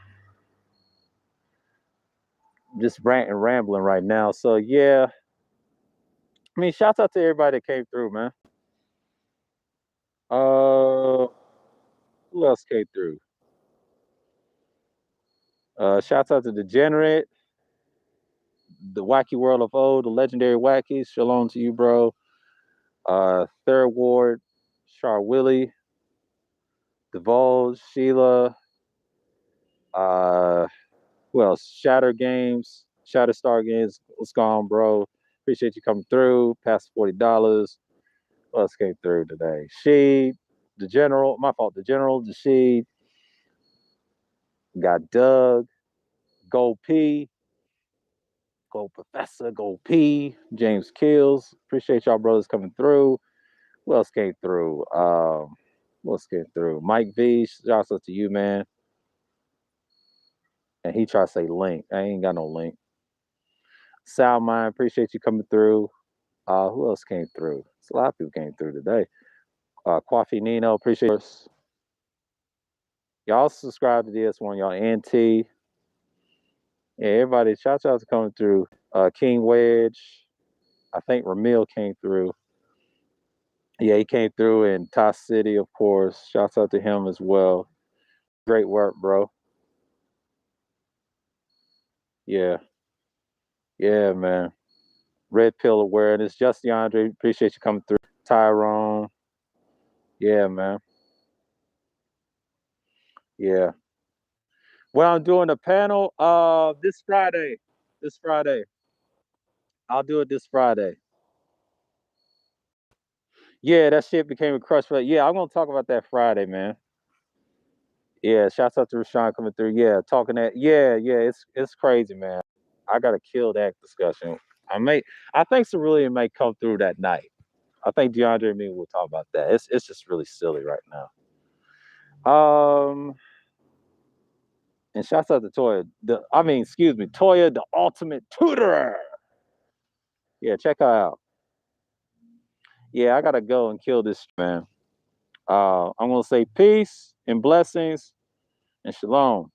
just rant and rambling right now. So yeah, I mean, shouts out to everybody that came through, man. Who else came through? Shouts out to Degenerate, the Wacky World of O, the legendary Wackies. Shalom to you, bro. Third Ward, Char Willie, Divulge, Sheila, uh, who else? Shatter Games, Shatter Star Games. What's going on, bro? Appreciate you coming through. Past $40. Who else came through today? She, the General, my fault, the General, the She, got Doug, Gold P, Gold Professor, Gold P, James Kills. Appreciate y'all brothers coming through. Who else came through? Who else came through? Mike V, shouts out to you, man. And he tried to say link. I ain't got no link. Sal Mine, appreciate you coming through. Who else came through? A lot of people came through today. Coffee Nino, appreciate you. Y'all subscribe to this one, y'all. NT. Yeah, everybody, shout out to coming through. King Wedge. I think Ramil came through. Yeah, he came through in Toss City, of course. Shouts out to him as well. Great work, bro. Yeah. Yeah, man. Red pill awareness. Just DeAndre, appreciate you coming through. Tyrone. Yeah, man. Yeah. Well, I'm doing a panel this Friday. This Friday. I'll do it this Friday. Yeah, that shit became a crush. But yeah, I'm gonna talk about that Friday, man. Yeah, shouts out to Rashawn coming through. Yeah, talking that. Yeah, yeah, it's crazy, man. I gotta kill that discussion. I think Cerulean may come through that night. I think DeAndre and me will talk about that. It's just really silly right now. And shouts out to Toya. Excuse me, Toya, the ultimate tutorer. Yeah, check her out. Yeah, I gotta go and kill this man. I'm gonna say peace and blessings and shalom.